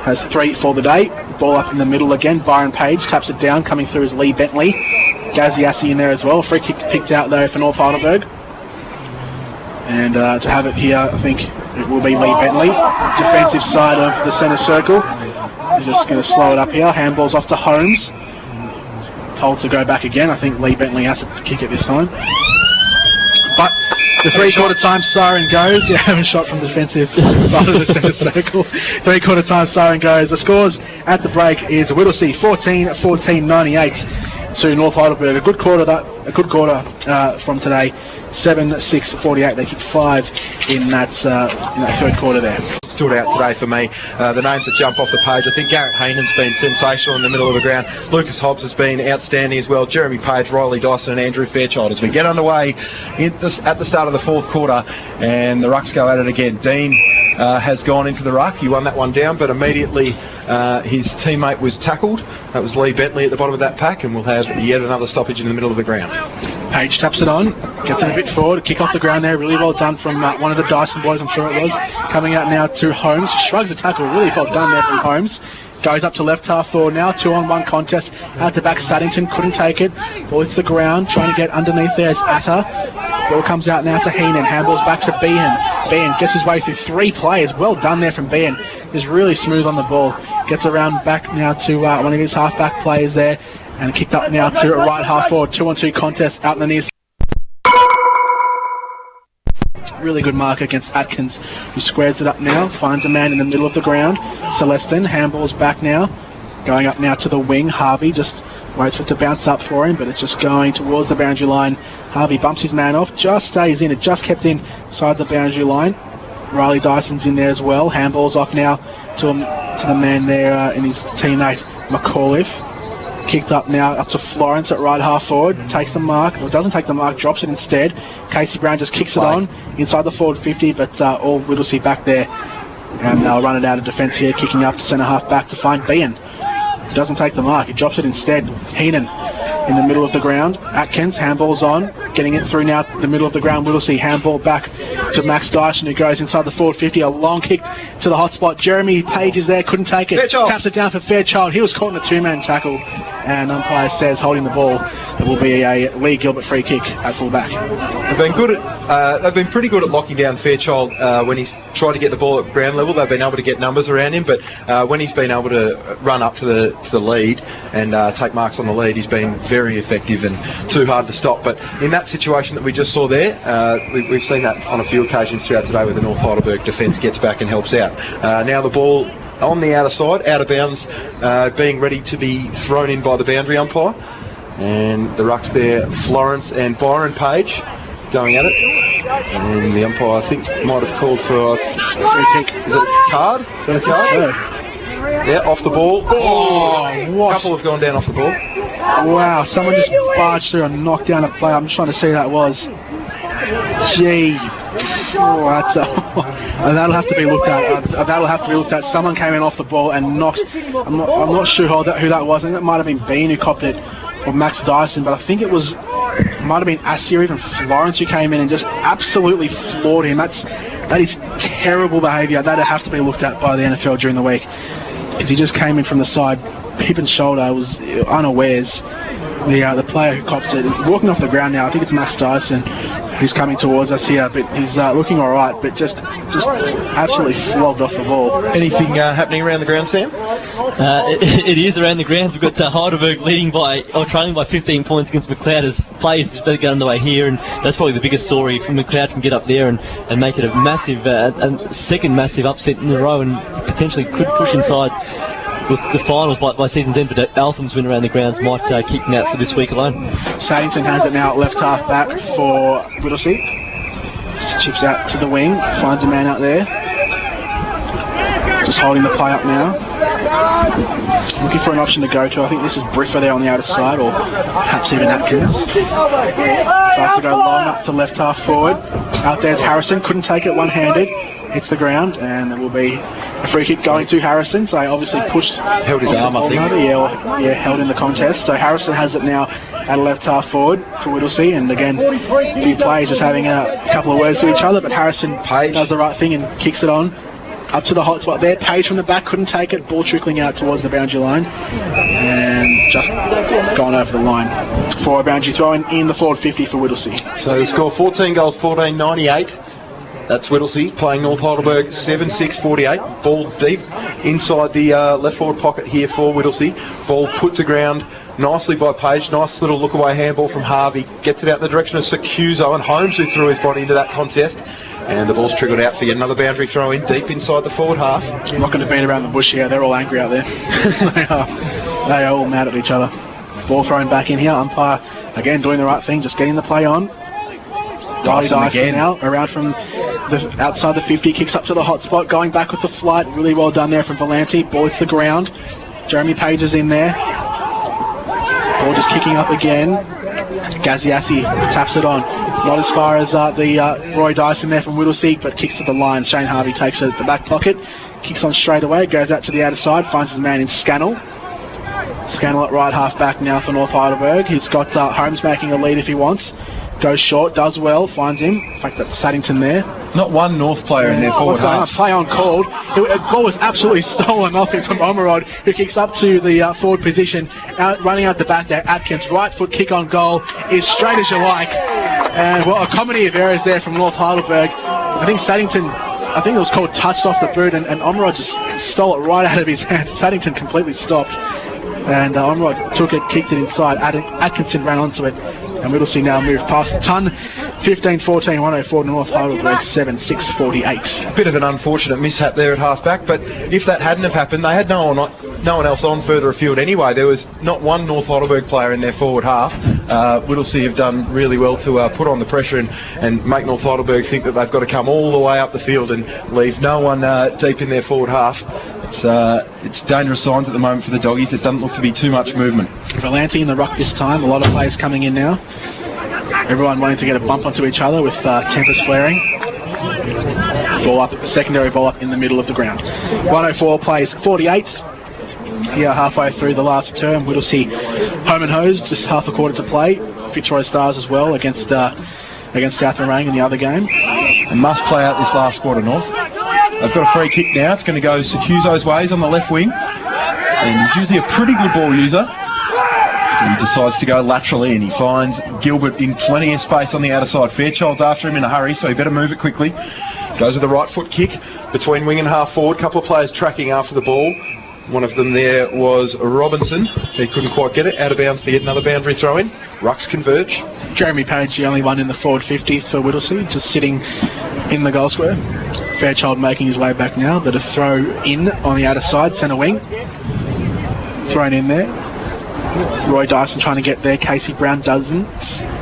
Has 3 for the day. Ball up in the middle again. Byron Page taps it down. Coming through is Lee Bentley. Gaziassi in there as well. Free kick picked out though for North Heidelberg. And to have it here, I think it will be Lee Bentley. Defensive side of the centre circle. They're just going to slow it up here. Handball's off to Holmes. Told to go back again. I think Lee Bentley has to kick it this time. But the 3/4 time siren goes. Yeah, having shot from the defensive side of the centre circle. 3/4 time siren goes. The scores at the break is Whittlesea 14-14, 98 to North Heidelberg. A good quarter from today. 7-6-48. They kicked 5 in that third quarter there. Stood out today for me. The names that jump off the page. I think Garrett Haynan's been sensational in the middle of the ground. Lucas Hobbs has been outstanding as well. Jeremy Page, Riley Dyson and Andrew Fairchild as we get underway at the start of the fourth quarter, and the Rucks go at it again. Dean has gone into the ruck. He won that one down, but immediately his teammate was tackled. That was Lee Bentley at the bottom of that pack, and we'll have yet another stoppage in the middle of the ground. Page taps it on, gets it a bit forward, kick off the ground there, really well done from one of the Dyson boys, I'm sure it was. Coming out now to Holmes, shrugs the tackle, really well done there from Holmes. Goes up to left half forward now, 2-on-1 contest, out to back Saddington, couldn't take it, ball hits the ground, trying to get underneath there is Atta. Ball comes out now to Heenan, handballs back to Behan. Behan gets his way through 3 players, well done there from Behan, is really smooth on the ball. Gets around back now to one of his half-back players there, and kicked up now to right half forward, 2-on-2 contest out in the near side. Really good mark against Atkins, who squares it up now, finds a man in the middle of the ground. Celestin, handballs back now, going up now to the wing. Harvey just waits for it to bounce up for him, but it's just going towards the boundary line. Harvey bumps his man off, just stays in, it just kept inside the boundary line. Riley Dyson's in there as well, handballs off now to the man there in his teammate McAuliffe. Kicked up now up to Florence at right half forward, takes the mark, or doesn't take the mark, drops it instead. Casey Brown just kicks it on inside the forward 50, but all Whittlesea back there, and they'll run it out of defence here, kicking up to centre half back to find Behan. Doesn't take the mark, he drops it instead. Heenan in the middle of the ground. Atkins, handballs on, getting it through now the middle of the ground. Whittlesea, handball back to Max Dyson, who goes inside the forward 50, a long kick to the hot spot. Jeremy Page is there, couldn't take it. Fairchild taps it down for Fairchild. He was caught in a 2-man tackle, and umpire says holding the ball, it will be a Lee Gilbert free kick at full back. They've been pretty good at locking down Fairchild when he's tried to get the ball at ground level. They've been able to get numbers around him, but when he's been able to run up to the lead and take marks on the lead, he's been very effective and too hard to stop. But in that situation that we just saw there, we've seen that on a few occasions throughout today where the North Heidelberg defence gets back and helps out. Now the ball on the outer side, out of bounds, being ready to be thrown in by the boundary umpire. And the rucks there, Florence and Byron Page going at it. And the umpire, I think, might have called for a free kick. Is it a card? Is that a card? Yeah, off the ball. A couple have gone down off the ball. Wow, someone just barged through and knocked down a player. I'm just trying to see who that was. Gee. That'll have to be looked at. Someone came in off the ball and knocked. I'm not sure who that was. I think it might have been Bean who copped it, or Max Dyson, but I think it might have been Assi or even Florence who came in and just absolutely floored him. That is terrible behaviour. That'll have to be looked at by the NFL during the week, because he just came in from the side, hip and shoulder, was unawares. The player who copped it, walking off the ground now, I think it's Max Dyson, who's coming towards us here, but he's looking alright, but just absolutely flogged off the ball. Anything happening around the ground, Sam? It is around the grounds. We've got Heidelberg trailing by 15 points against McLeod as players just better get underway here, and that's probably the biggest story. From McLeod can get up there and make it a massive, second massive upset in a row, and potentially could push inside the finals by season's end, but Altham's win around the grounds might keep him out for this week alone. Saddington has it now at left half back for Whittlesea. Just chips out to the wing, finds a man out there. Just holding the play up now. Looking for an option to go to. I think this is Briffa there on the outer side, or perhaps even Atkins. Decides to go long up to left half forward. Out there's Harrison, couldn't take it one-handed. Hits the ground, and there will be a free kick going to Harrison. So obviously pushed. Held his arm, I think. Yeah, held in the contest. So Harrison has it now at left half forward for Whittlesea, and again, a few players just having a couple of words to each other, but Harrison does the right thing and kicks it on. Up to the hot spot there. Page from the back couldn't take it. Ball trickling out towards the boundary line. And just gone over the line. For a boundary throw in the forward 50 for Whittlesea. So the score 14 goals, 14-98. That's Whittlesea playing North Heidelberg 7-6-48. Ball deep inside the left forward pocket here for Whittlesea. Ball put to ground nicely by Page. Nice little look away handball from Harvey. Gets it out in the direction of Secuso, and Holmes, who threw his body into that contest. And the ball's triggered out for yet another boundary throw in deep inside the forward half. I'm not going to beat around the bush here. They're all angry out there. they are all mad at each other. Ball thrown back in here. Umpire again doing the right thing, just getting the play on. Dyson again now around from the outside the 50, kicks up to the hot spot, going back with the flight. Really well done there from Volanti. Ball to the ground. Jeremy Page is in there. Ball just kicking up again. Gaziassi taps it on. Not as far as the Roy Dyson there from Whittlesea, but kicks to the line. Shane Harvey takes it at the back pocket. Kicks on straight away, goes out to the outer side, finds his man in Scannell. Scannell at right half back now for North Heidelberg. He's got Holmes making a lead if he wants. Goes short, does well, finds him. In fact, that's Saddington there. Not one North player in their forward half. Play on called. The ball was absolutely stolen off him from Omerod, who kicks up to the forward position. Running out the back there, Atkins. Right foot kick on goal is straight as you like. And well, a comedy of errors there from North Heidelberg. I think Saddington, it was called touched off the boot, and Omerod just stole it right out of his hands. Saddington completely stopped. And Omerod took it, kicked it inside. Atkinson ran onto it. And Whittlesea now move past the ton. 15-14, 104 to North Heidelberg, 7-6-48. Bit of an unfortunate mishap there at half-back, but if that hadn't have happened, they had no one else on further afield anyway. There was not one North Heidelberg player in their forward half. Whittlesea have done really well to put on the pressure and make North Heidelberg think that they've got to come all the way up the field and leave no one deep in their forward half. It's dangerous signs at the moment for the Doggies. It doesn't look to be too much movement. Volanti in the ruck this time. A lot of players coming in now. Everyone wanting to get a bump onto each other with tempers flaring. Ball up, secondary ball up in the middle of the ground. 104 plays 48. Here halfway through the last term. Whittlesea home and hose, just half a quarter to play. Fitzroy Stars as well against South Morang in the other game. They must play out this last quarter, North. They've got a free kick now. It's going to go Secuso's ways on the left wing. And he's usually a pretty good ball user. He decides to go laterally, and he finds Gilbert in plenty of space on the outer side. Fairchild's after him in a hurry, so he better move it quickly. Goes with the right foot kick between wing and half forward. Couple of players tracking after the ball. One of them there was Robinson. He couldn't quite get it. Out of bounds for yet another boundary throw in. Rucks converge. Jeremy Page, the only one in the forward 50 for Whittlesea, just sitting in the goal square. Fairchild making his way back now, but a throw in on the outer side, centre wing. Thrown in there. Roy Dyson trying to get there. Casey Brown doesn't.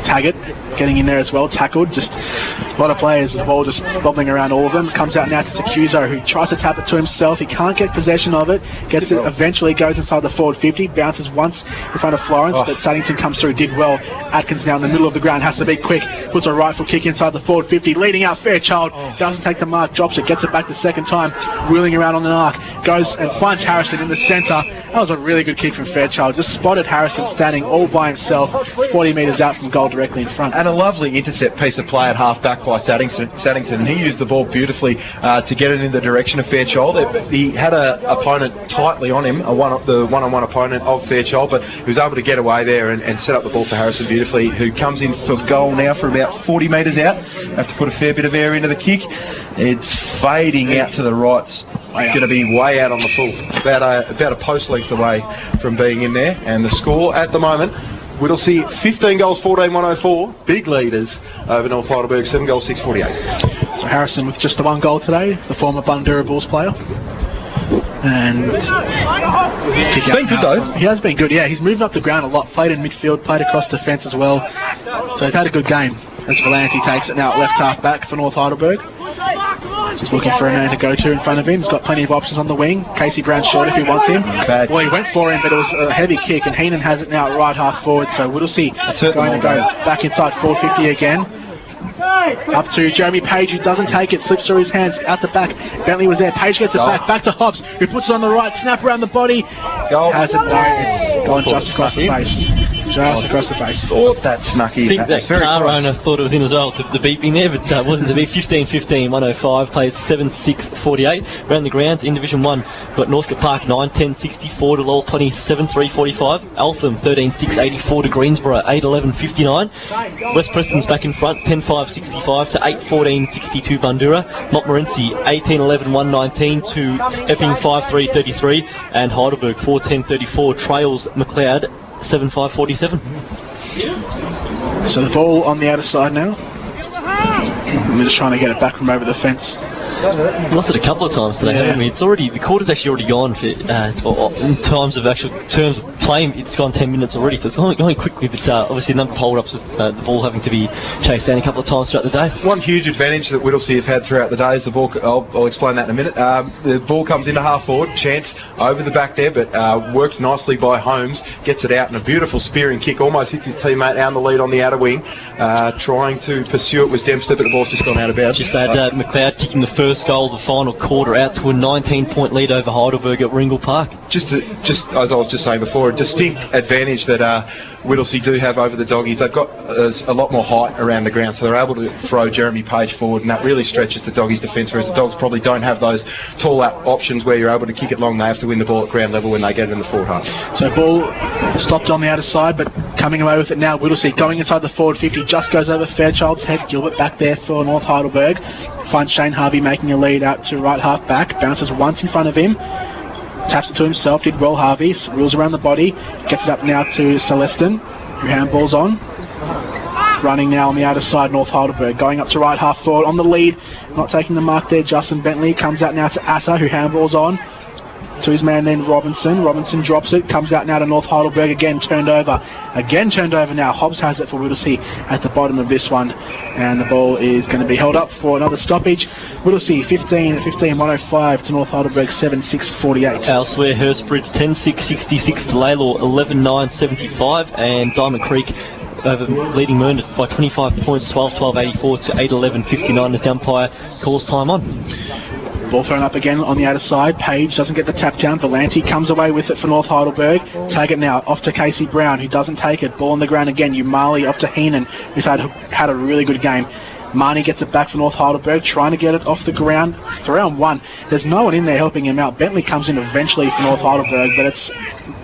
Taggart getting in there as well, tackled. Just a lot of players with the ball just bobbling around all of them. Comes out now to Secuso, who tries to tap it to himself. He can't get possession of it. Gets it, eventually goes inside the forward 50. Bounces once in front of Florence, but Saddington comes through, did well. Atkins now in the middle of the ground, has to be quick. Puts a right foot kick inside the forward 50. Leading out Fairchild. Doesn't take the mark, drops it, gets it back the second time. Wheeling around on the arc. Goes and finds Harrison in the centre. That was a really good kick from Fairchild. Just spotted Harrison standing all by himself, 40 metres out from goal directly in front. And a lovely intercept piece of play at half-back by Saddington. He used the ball beautifully to get it in the direction of Fairchild. He had an opponent tightly on him, the one-on-one opponent of Fairchild, but he was able to get away there and set up the ball for Harrison beautifully, who comes in for goal now for about 40 metres out. Have to put a fair bit of air into the kick. It's fading out to the right. It's going to be way out on the full, about a post length away from being in there. And the score at the moment, Whittlesea 15 goals, 14, 104. Big leaders over North Heidelberg, 7 goals, 648. So Harrison with just the one goal today, the former Bundoora Bulls player. And he's been good though. He has been good, yeah. He's moved up the ground a lot, played in midfield, played across defence as well. So he's had a good game as Volanti takes it now at left half back for North Heidelberg. Just looking for a man to go to in front of him. He's got plenty of options on the wing. Casey Brown short if he wants him. Bad. Well, he went for him, but it was a heavy kick, and Heenan has it now at right half forward. So Whittlesey going to go back inside 450 again. Up to Jeremy Page, who doesn't take it, slips through his hands out the back. Bentley was there. Page gets it back to Hobbs, who puts it on the right, snap around the body. Has it, no, it's gone just across the face. Just across the face. Thought that snucky. I think that car owner thought it was in as well, the beep in there, but it wasn't to be. 15-15, 105, plays 7-6-48. Around the grounds, in Division 1, got Northcote Park 9-10-64 to Lowell Plenty 7-3-45. Eltham 13-6-84 to Greensborough 8-11-59. West Preston's back in front 10-5-65 to 8-14-62 Bundoora. Montmorency 18-11-119 to Epping 5-3-33. And Heidelberg 4-10-34 trails McLeod 7-5-47. So the ball on the outer side now. I'm just trying to get it back from over the fence. Lost it a couple of times today, haven't we? It's already, the quarter's actually already gone for, in terms of playing, it's gone 10 minutes already, so it's going quickly, but obviously the number of hold-ups was the ball having to be chased down a couple of times throughout the day. One huge advantage that Whittlesea have had throughout the day is the ball, I'll explain that in a minute. The ball comes into half forward, Chance over the back there, but worked nicely by Holmes, gets it out, and a beautiful spearing kick, almost hits his teammate out on the lead on the outer wing. Trying to pursue it was Dempster, but the ball's just gone out of bounds. Just had McLeod kicking the first goal of the final quarter out to a 19-point lead over Heidelberg at Ringle Park. Just as I was just saying before, a distinct advantage that Whittlesea do have over the Doggies. They've got a lot more height around the ground, so they're able to throw Jeremy Page forward, and that really stretches the Doggies' defence, whereas the Dogs probably don't have those tall options where you're able to kick it long. They have to win the ball at ground level when they get it in the forward half. So ball stopped on the outer side, but coming away with it now, Whittlesea going inside the forward 50, just goes over Fairchild's head. Gilbert back there for North Heidelberg. Finds Shane Harvey making a lead out to right half back, bounces once in front of him, taps it to himself, did well Harvey, reels around the body, gets it up now to Celestin, who handballs on. Running now on the outer side, North Heidelberg, going up to right half forward on the lead, not taking the mark there, Justin Bentley, comes out now to Atta, who handballs on to his man then Robinson. Robinson drops it, comes out now to North Heidelberg, again turned over now. Hobbs has it for Whittlesea at the bottom of this one, and the ball is going to be held up for another stoppage. Whittlesea 15-15, 105 to North Heidelberg 7-6-48. Elsewhere, Hurstbridge 10-6-66 to Laylaw 11-9-75, and Diamond Creek over leading Mernda by 25 points 12-12-84 to 8-11-59 as the umpire calls time on. Ball thrown up again on the outer side. Page doesn't get the tap down. Valenti comes away with it for North Heidelberg. Tag it now off to Casey Brown, who doesn't take it. Ball on the ground again. Umali off to Heenan, who's had a really good game. Marnie gets it back for North Heidelberg, trying to get it off the ground. It's 3-on-1. There's no one in there helping him out. Bentley comes in eventually for North Heidelberg, but it's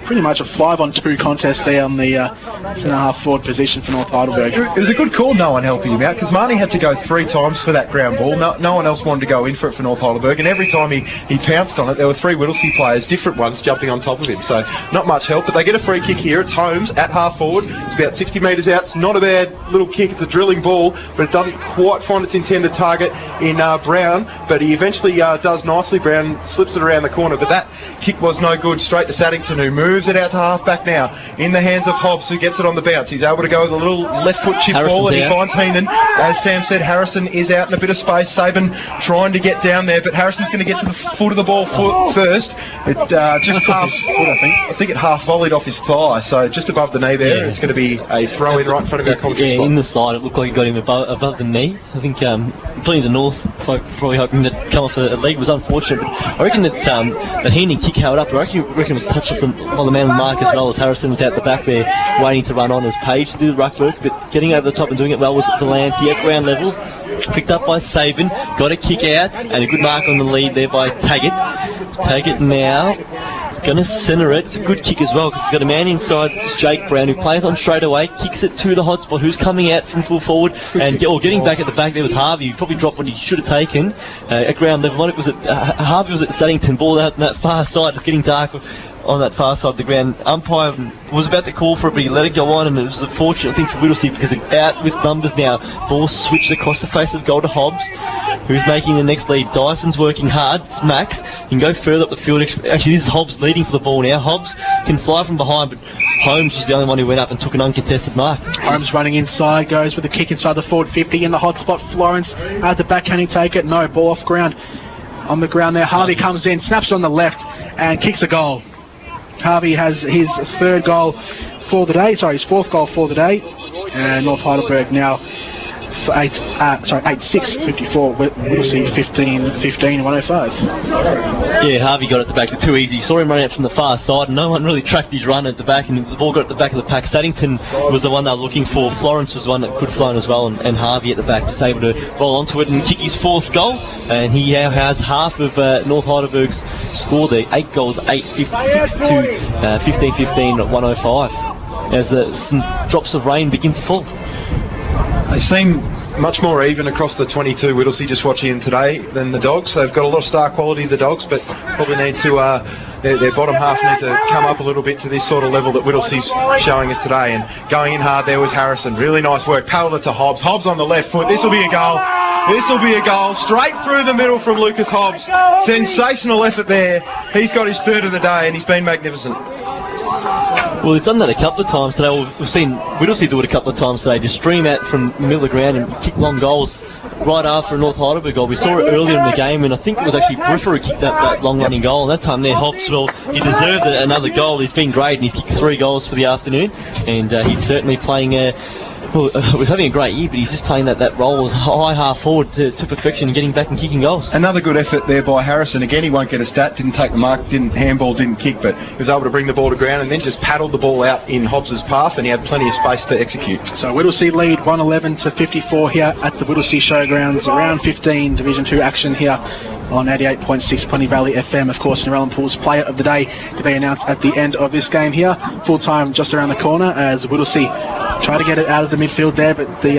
pretty much a 5-on-2 contest there on the centre-half forward position for North Heidelberg. It was a good call, no one helping him out, because Marnie had to go 3 times for that ground ball. No one else wanted to go in for it for North Heidelberg, and every time he pounced on it, there were 3 Whittlesea players, different ones, jumping on top of him. So not much help, but they get a free kick here. It's Holmes at half forward. It's about 60 metres out. It's not a bad little kick. It's a drilling ball, but it doesn't quite find its intended target in Brown, but he eventually does nicely. Brown slips it around the corner, but that kick was no good. Straight to Saddington, who moves it out to half back now in the hands of Hobbs, who gets it on the bounce. He's able to go with a little left foot chip ball, and he finds Heenan. As Sam said, Harrison is out in a bit of space. Sabin trying to get down there, but Harrison's going to get to the foot of the ball first. It just half foot, I think it half volleyed off his thigh, so just above the knee there. It's going to be a throw in right in front of our commentary spot. In the slide, it looked like he got him above the knee. I think plenty of the North folk probably hoping to come off a leg was unfortunate, but I reckon that Heenan kick held up. I reckon it was touched on the man on the mark as well, as Harrison was out the back there waiting to run on as Page to do the ruck work, but getting over the top and doing it well was Valenti at ground level. Picked up by Sabin, got a kick out, and a good mark on the lead there by Taggart. Taggart now going to centre it. It's a good kick as well, because he's got a man inside. This is Jake Brown, who plays on straight away, kicks it to the hotspot, who's coming out from full forward, and getting back at the back there was Harvey, who probably dropped what he should have taken at ground level. Harvey was at Saddington, ball out on that far side. It's getting dark on that far side of the ground. Umpire was about to call for it, but he let it go on, and it was a fortunate thing for Whittlesea, because out with numbers now. Ball switched across the face of goal to Hobbs. who's making the next lead. Dyson's working hard. It's Max. He can go further up the field. Actually, this is Hobbs leading for the ball now. Hobbs can fly from behind, but Holmes was the only one who went up and took an uncontested mark. Holmes running inside, goes with a kick inside the forward 50 in the hot spot. Florence at the back, can he take it? No, ball off ground. On the ground there, Harvey comes in, snaps it on the left and kicks a goal. Harvey has his third goal for the day, his fourth goal for the day. And North Heidelberg now 8-6-54, we'll see 15-15, 105. Yeah, Harvey got it at the back, too easy. Saw him running out from the far side, and no one really tracked his run at the back, and the ball got at the back of the pack. Staddington was the one they were looking for. Florence was the one that could fly as well, and Harvey at the back was able to roll onto it and kick his fourth goal. And he now has half of North Heidelberg's score there, 8 goals, 8-56 to 15-15 at 105, as some drops of rain begin to fall. They seem much more even across the 22 Whittlesea, just watching them today, than the Dogs. They've got a lot of star quality, the Dogs, but probably need to, their bottom half need to come up a little bit to this sort of level that Whittlesea's showing us today. And going in hard there was Harrison. Really nice work. Paddled it to Hobbs. Hobbs on the left foot. This will be a goal. This will be a goal. Straight through the middle from Lucas Hobbs. Sensational effort there. He's got his third of the day and he's been magnificent. Well, they've done that a couple of times today. We've seen Whittlesea do it a couple of times today. Just stream out from the middle of the ground and kick long goals right after a North Heidelberg goal. We saw it earlier in the game, and I think it was actually Briffer who kicked that long running goal. And that time there, Hobbs, well, he deserved another goal. He's been great, and he's kicked 3 goals for the afternoon. And he's certainly playing was having a great year, but he's just playing that role as high half forward to perfection and getting back and kicking goals. Another good effort there by Harrison. Again, he won't get a stat, didn't take the mark, didn't kick, but he was able to bring the ball to ground and then just paddled the ball out in Hobbs's path, and he had plenty of space to execute. So Whittlesea lead 111-54 here at the Whittlesea Showgrounds. Round 15 Division 2 action here on 88.6 Plenty Valley FM. Of course, Narellan Pools Player of the Day to be announced at the end of this game here. Full time just around the corner as Whittlesea try to get it out of the midfield there, but the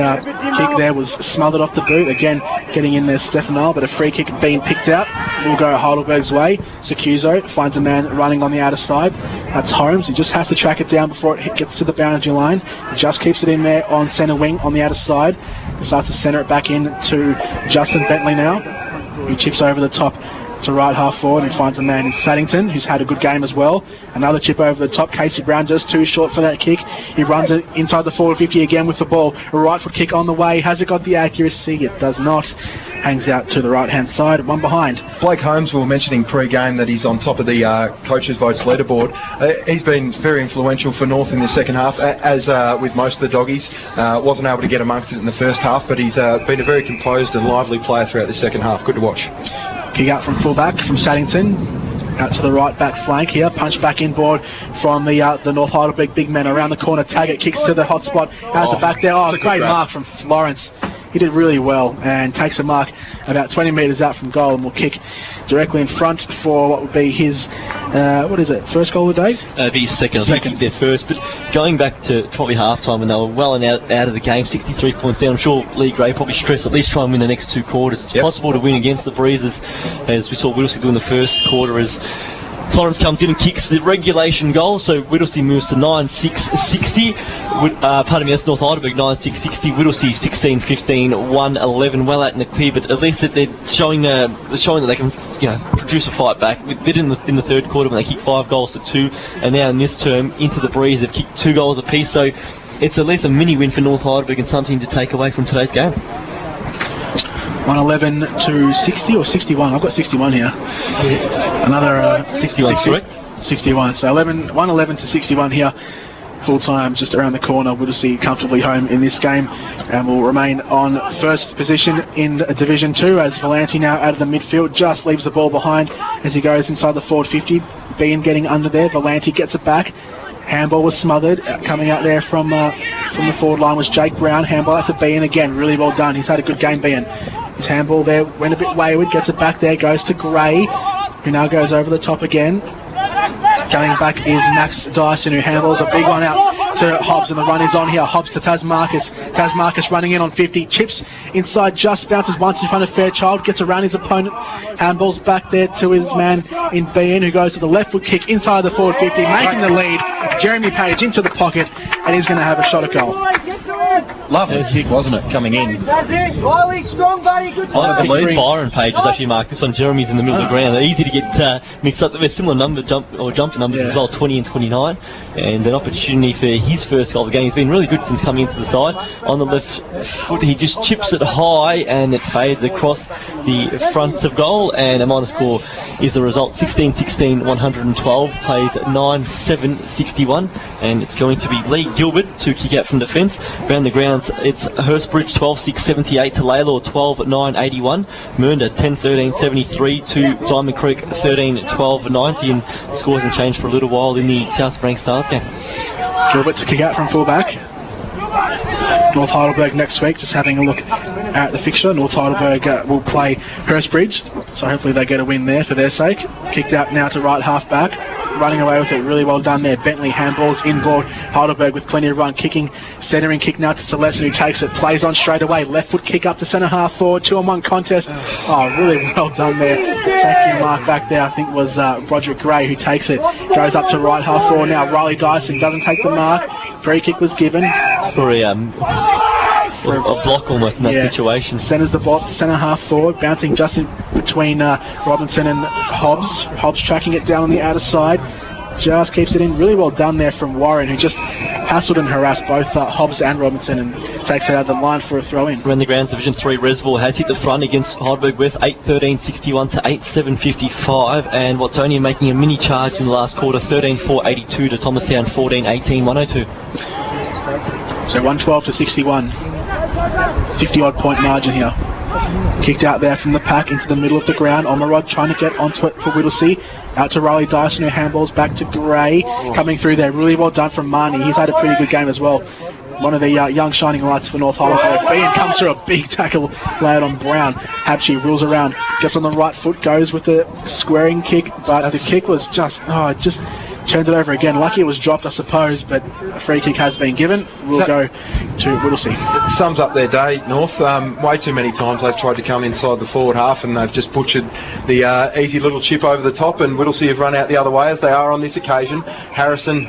kick there was smothered off the boot. Again, getting in there Stefano, but a free kick being picked out. Will go Heidelberg's way. Secuso finds a man running on the outer side. That's Holmes. He just has to track it down before it gets to the boundary line. He just keeps it in there on centre wing on the outer side. He starts to centre it back in to Justin Bentley now. He chips over the top to right half forward and finds a man in Saddington, who's had a good game as well. Another chip over the top. Casey Brown just too short for that kick. He runs it inside the forward 50 again with the ball. A right foot kick on the way. Has it got the accuracy? It does not. Hangs out to the right hand side. One behind. Blake Holmes, we were mentioning pre-game that he's on top of the coaches' votes leaderboard. He's been very influential for North in the second half, as with most of the doggies. Wasn't able to get amongst it in the first half, but he's been a very composed and lively player throughout the second half. Good to watch. Kick out from full-back from Saddington. Out to the right back flank here. Punch back inboard from the North Heidelberg big man around the corner. Taggart kicks to the hot spot out the back there. Oh, great mark from Florence. He did really well and takes a mark about 20 metres out from goal and will kick directly in front for what would be his, first goal of the day? It'd be his second. I think he kicked there first. But going back to probably half-time when they were well and out of the game, 63 points down, I'm sure Lee Gray probably stressed at least try and win the next 2 quarters. It's possible to win against the Breezes, as we saw Whittlesea do in the first quarter, as Florence comes in and kicks the regulation goal, so Whittlesea moves to 9-6-60. That's North Heidelberg 9-6-60. Whittlesea 16-15, 1-11, well out in the clear, but at least they're showing that they can, produce a fight back. They did in the third quarter when they kicked 5 goals to 2, and now in this term into the Breeze they've kicked 2 goals apiece. So it's at least a mini win for North Heidelberg and something to take away from today's game. 111-60 or 61. I've got 61 here. Another 61, correct? 61. So 111-61 here. Full time just around the corner. Whittlesea comfortably home in this game and will remain on first position in Division 2 as Volanti now out of the midfield just leaves the ball behind as he goes inside the forward 50. Bean getting under there. Volanti gets it back. Handball was smothered. Coming out there from the forward line was Jake Brown. Handball out to Bean again. Really well done. He's had a good game, Bean. His handball there went a bit wayward. Gets it back there. Goes to Gray, who now goes over the top again. Going back is Max Dyson, who handballs a big one out to Hobbs, and the run is on here. Hobbs to Tasmarcus. Tasmarcus running in on 50. Chips inside, just bounces once in front of Fairchild. Gets around his opponent. Handballs back there to his man in BN, who goes to the left foot kick inside the forward 50, making the lead. Jeremy Page into the pocket, and he's going to have a shot at goal. Lovely kick, wasn't it, coming in? Riley, strong buddy, good I Big believe threes. Byron Page has actually marked this one. Jeremy's in the middle of the ground. They're easy to get mixed up. They're similar jumper numbers Yeah. as well, 20 and 29. And an opportunity for his first goal of the game. He's been really good since coming into the side. On the left foot, he just chips it high and it fades across the front of goal. And a minor score is the result 16-16, 112. Plays 9-7-61. And it's going to be Lee Gilbert to kick out from defence. Around the grounds, it's Hurstbridge 12-6-78 to Laylaw 12-9-81. Mernda 10-13-73 to Diamond Creek 13-12-90. And the score hasn't changed for a little while in the South Frank Stars game. Gilbert to kick out from fullback. North Heidelberg next week, just having a look at the fixture. North Heidelberg will play Hurstbridge, so hopefully they get a win there for their sake. Kicked out now to right half back. Running away with it, really well done there. Bentley handballs inboard. Heidelberg with plenty of run, kicking, centering kick now to Celeste, who takes it, plays on straight away. Left foot kick up to centre half forward, 2-on-1 contest. Oh, really well done there. Taking a mark back there, I think was Broderick Gray who takes it. Goes up to right half forward now. Riley Dyson doesn't take the mark. Free kick was given. For a block almost in that situation. Centres the ball to centre half forward, bouncing just in between Robinson and Hobbs. Hobbs tracking it down on the outer side. Just keeps it in. Really well done there from Warren, who just hassled and harassed both Hobbs and Robinson and takes it out of the line for a throw-in. Around the grounds, Division 3 Reservoir has hit the front against Heidelberg West 8-13-61 to 8-7-55, and Watsonia making a mini charge in the last quarter 13-4-82 to Thomastown 14-18-102. So 112 to 61. 50-odd point margin here. Kicked out there from the pack into the middle of the ground. Omerod trying to get onto it for Whittlesea. Out to Riley Dyson, who handballs back to Gray. Coming through there. Really well done from Marnie. He's had a pretty good game as well. One of the young shining lights for North Heidelberg. Bean comes through a big tackle laid on Brown. Hapchi wheels around. Gets on the right foot. Goes with the squaring kick. But the kick was just turned it over again. Lucky it was dropped, I suppose, but a free kick has been given. We'll go to Whittlesea. It sums up their day, North. Way too many times they've tried to come inside the forward half and they've just butchered the easy little chip over the top, and Whittlesea have run out the other way as they are on this occasion. Harrison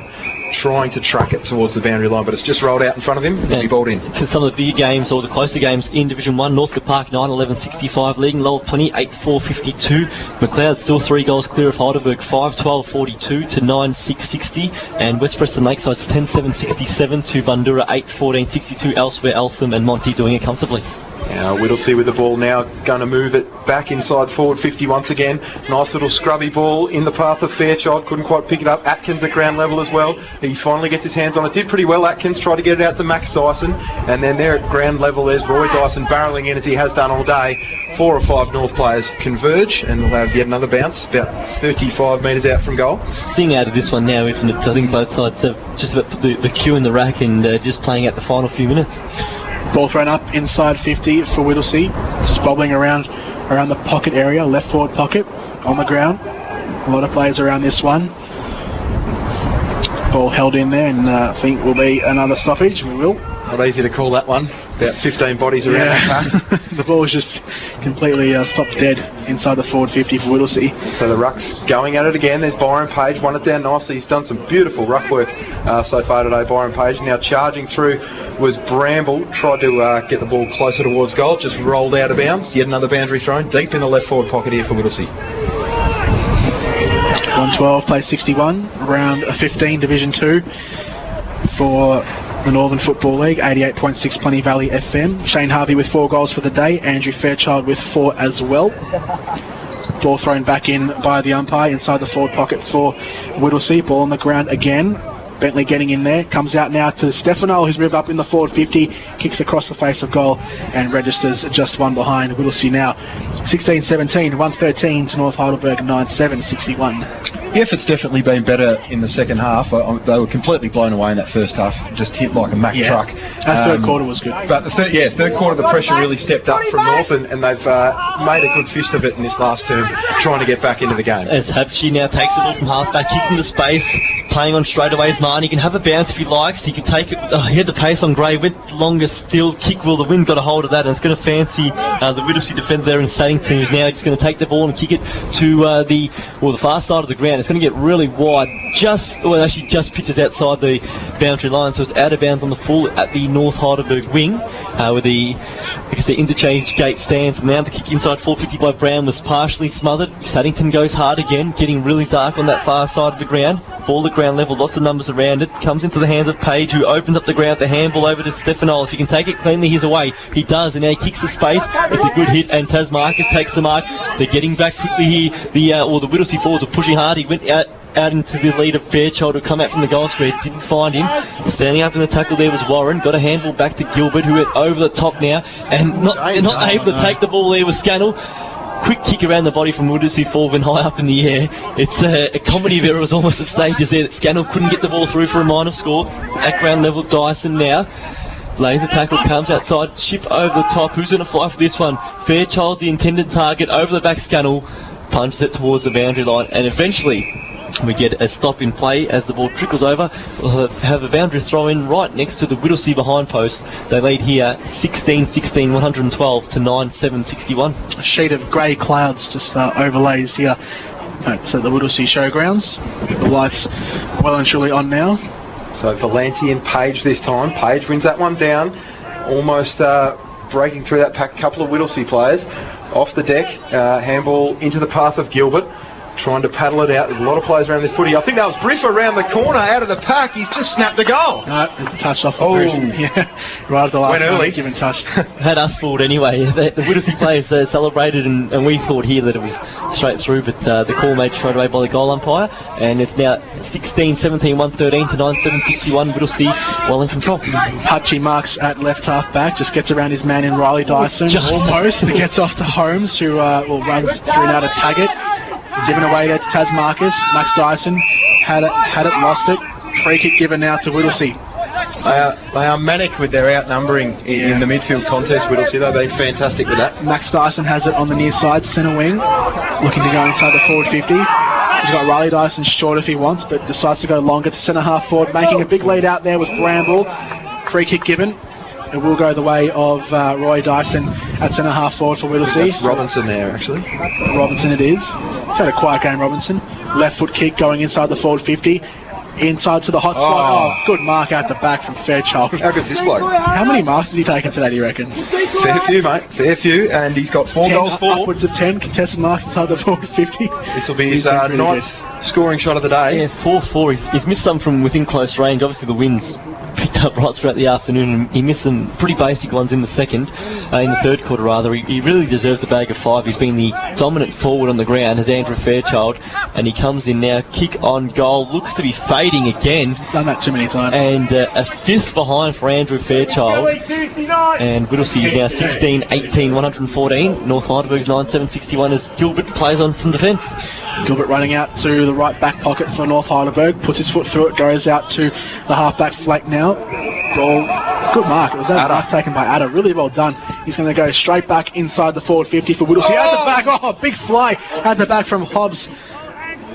trying to track it towards the boundary line, but it's just rolled out in front of him. It'll be balled in. To some of the bigger games, or the closer games in Division 1, Northcote Park 9-11-65 leading Lowell 20 8-4-52. McLeod still 3 goals clear of Heidelberg 5-12-42 to 9-6-60, and West Preston Lakeside's 10-7-67 to Bundura 8-14-62. Elsewhere, Eltham and Monty doing it comfortably. Now Whittlesea with the ball now, going to move it back inside forward 50 once again. Nice little scrubby ball in the path of Fairchild, couldn't quite pick it up. Atkins at ground level as well. He finally gets his hands on it, did pretty well. Atkins tried to get it out to Max Dyson, and then there at ground level there's Roy Dyson barrelling in as he has done all day. 4 or 5 North players converge and we'll have yet another bounce about 35 metres out from goal. Sting out of this one now, isn't it? I think both sides have just about the cue in the rack and just playing out the final few minutes. Ball thrown up inside 50 for Whittlesea. Just bobbling around the pocket area, left forward pocket, on the ground. A lot of players around this one. Ball held in there, and I think will be another stoppage. We will. Not easy to call that one. About 15 bodies around that pack. The ball was just completely stopped dead inside the forward 50 for Whittlesea. So the ruck's going at it again. There's Byron Page, won it down nicely. He's done some beautiful ruck work so far today, Byron Page. Now charging through was Bramble, tried to get the ball closer towards goal, just rolled out of bounds. Yet another boundary thrown deep in the left forward pocket here for Whittlesea. 112 plays 61, round 15 Division 2 for the Northern Football League, 88.6 Plenty Valley FM. Shane Harvey with 4 goals for the day, Andrew Fairchild with 4 as well. Ball thrown back in by the umpire inside the forward pocket for Whittlesea. Ball on the ground again. Bentley getting in there, comes out now to Stefano, who's moved up in the forward 50, kicks across the face of goal and registers just one behind. Whittlesea now 16-17, 113 to North Heidelberg 9-7-61. The effort's definitely been better in the second half. They were completely blown away in that first half, just hit like a Mack truck. That third quarter was good. But the third quarter, the pressure really stepped up from North, and they've made a good fist of it in this last term, trying to get back into the game. As Hapchi now takes the ball from half-back, kicks into space, playing on straightaways. Marnie, he can have a bounce if he likes. He could take it. He had the pace on Gray, went longer still. Kick will, the wind got a hold of that, and it's going to fancy the Whittlesea defender there in Staddington, who's now just going to take the ball and kick it to the far side of the ground. it's going to get really wide, just pitches outside the boundary line, so it's out of bounds on the full at the North Heidelberg wing, where the interchange gate stands. Now the kick inside 450 by Brown was partially smothered. Saddington goes hard again, getting really dark on that far side of the ground. Ball at ground level, lots of numbers around it. Comes into the hands of Page, who opens up the ground. The handball over to Stefano. If he can take it cleanly, he's away. He does, and now he kicks the space. It's a good hit, and Tasmarcus takes the mark. They're getting back quickly here. The Whittlesea forwards are pushing hard. He went out into the lead of Fairchild, who come out from the goal square. Didn't find him. Standing up in the tackle there was Warren. Got a handball back to Gilbert, who went over the top now, and not able to take the ball there with Scannell. Quick kick around the body from Whittlesea forward and high up in the air. It's a comedy of errors almost at stages there that Scannell couldn't get the ball through for a minor score. At ground level, Dyson now. Laser tackle comes outside, chip over the top. Who's going to fly for this one? Fairchild's the intended target, over the back. Scannell punches it towards the boundary line, and eventually we get a stop in play as the ball trickles over. We'll have a boundary throw in right next to the Whittlesea behind post. They lead here 16-16, 112 to 9-7-61. A sheet of grey clouds just overlays here at the Whittlesea Showgrounds. The lights well and truly on now. So Valenti and Page this time. Page wins that one down, almost breaking through that pack. A couple of Whittlesea players off the deck, handball into the path of Gilbert, trying to paddle it out. There's a lot of players around this footy. I think that was Briff around the corner, out of the pack. He's just snapped a goal. No, touched off the version. Yeah, right at the last Went early. Given touched. Had us fooled anyway. The Whittlesea players celebrated, and we thought here that it was straight through, but the call made straight away by the goal umpire, and it's now 16-17, 113 to 9-7-61. Whittlesea well in control. Hutchie marks at left half back, just gets around his man in Riley Dyson. Almost. It gets off to Holmes, who runs through now to Taggart. Given away there to Tasmarcus. Max Dyson had it, lost it. Free kick given now to Whittlesea. They are manic with their outnumbering in the midfield contest. Whittlesea, they've been fantastic with that. Max Dyson has it on the near side, centre wing, looking to go inside the forward 50. He's got Riley Dyson short if he wants, but decides to go longer to centre half forward, making a big lead out there was Bramble. Free kick given. It will go the way of Roy Dyson at centre half forward for Whittlesea. That's Robinson there, actually. Robinson it is. He's had a quiet game, Robinson. Left foot kick going inside the forward 50. Inside to the hot spot. Oh, good mark out the back from Fairchild. How good's this bloke? How many marks has he taken today, do you reckon? Fair few, mate. Fair few. And he's got 4 goals for. Upwards of 10 contested marks inside the forward 50. This will be his ninth scoring shot of the day. Yeah, 4-4. He's missed some from within close range. Obviously the wind's picked up right throughout the afternoon, and he missed some pretty basic ones in the third quarter rather. He really deserves a bag of 5. He's been the dominant forward on the ground as Andrew Fairchild, and he comes in now, kick on goal, looks to be fading again. Done that too many times. And a 5th behind for Andrew Fairchild, and Whittlesea is now 16-18, 114. North Heidelberg's 9-7-61 as Gilbert plays on from defence. Gilbert running out to the right back pocket for North Heidelberg, puts his foot through it, goes out to the half-back flank now. Goal. Good mark. It was that mark taken by Adder. Really well done. He's going to go straight back inside the forward 50 for Whittlesea. At the back. Oh, big fly. At the back from Hobbs.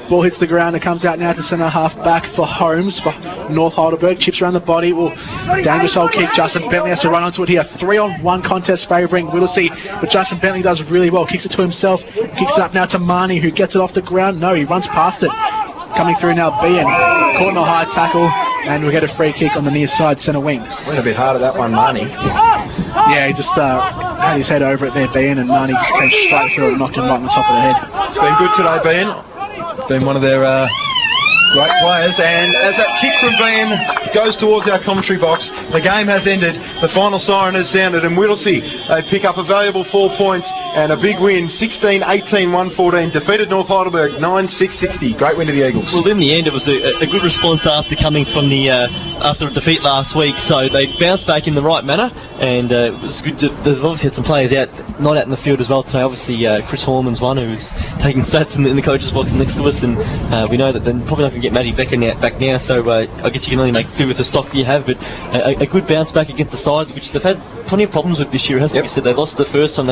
Ball hits the ground. It comes out now to centre half back for Holmes for North Heidelberg. Chips around the body. Well, dangerous old kick. Justin Bentley has to run onto it here. 3-on-1 contest favouring Whittlesea. But Justin Bentley does really well. Kicks it to himself. Kicks it up now to Marnie, who gets it off the ground. No, he runs past it. Coming through now, Bean. Caught in a high tackle. And we get a free kick on the near side centre wing. Went a bit hard at that one, Marnie. Yeah, he just had his head over it there, Bean, and Marnie just came straight through it and knocked him right on the top of the head. It's been good today, Bean. Been one of their great players, and as that kick from Bean goes towards our commentary box, the game has ended. The final siren has sounded, and Whittlesea, they pick up a valuable 4 points and a big win, 16-18, 114. Defeated North Heidelberg 9-6-60. Great win to the Eagles. Well, in the end, it was a good response after coming from after a defeat last week. So they bounced back in the right manner, and it was good. They've obviously had some players not out in the field as well today. Obviously, Chris Horman's one who's taking stats in the coach's box next to us, and we know that they're probably not going to get Matty Becker back now. So I guess you can only make do with the stock you have. But a good bounce back against the side, which they've had plenty of problems with this year. It has to be said. They lost the first time.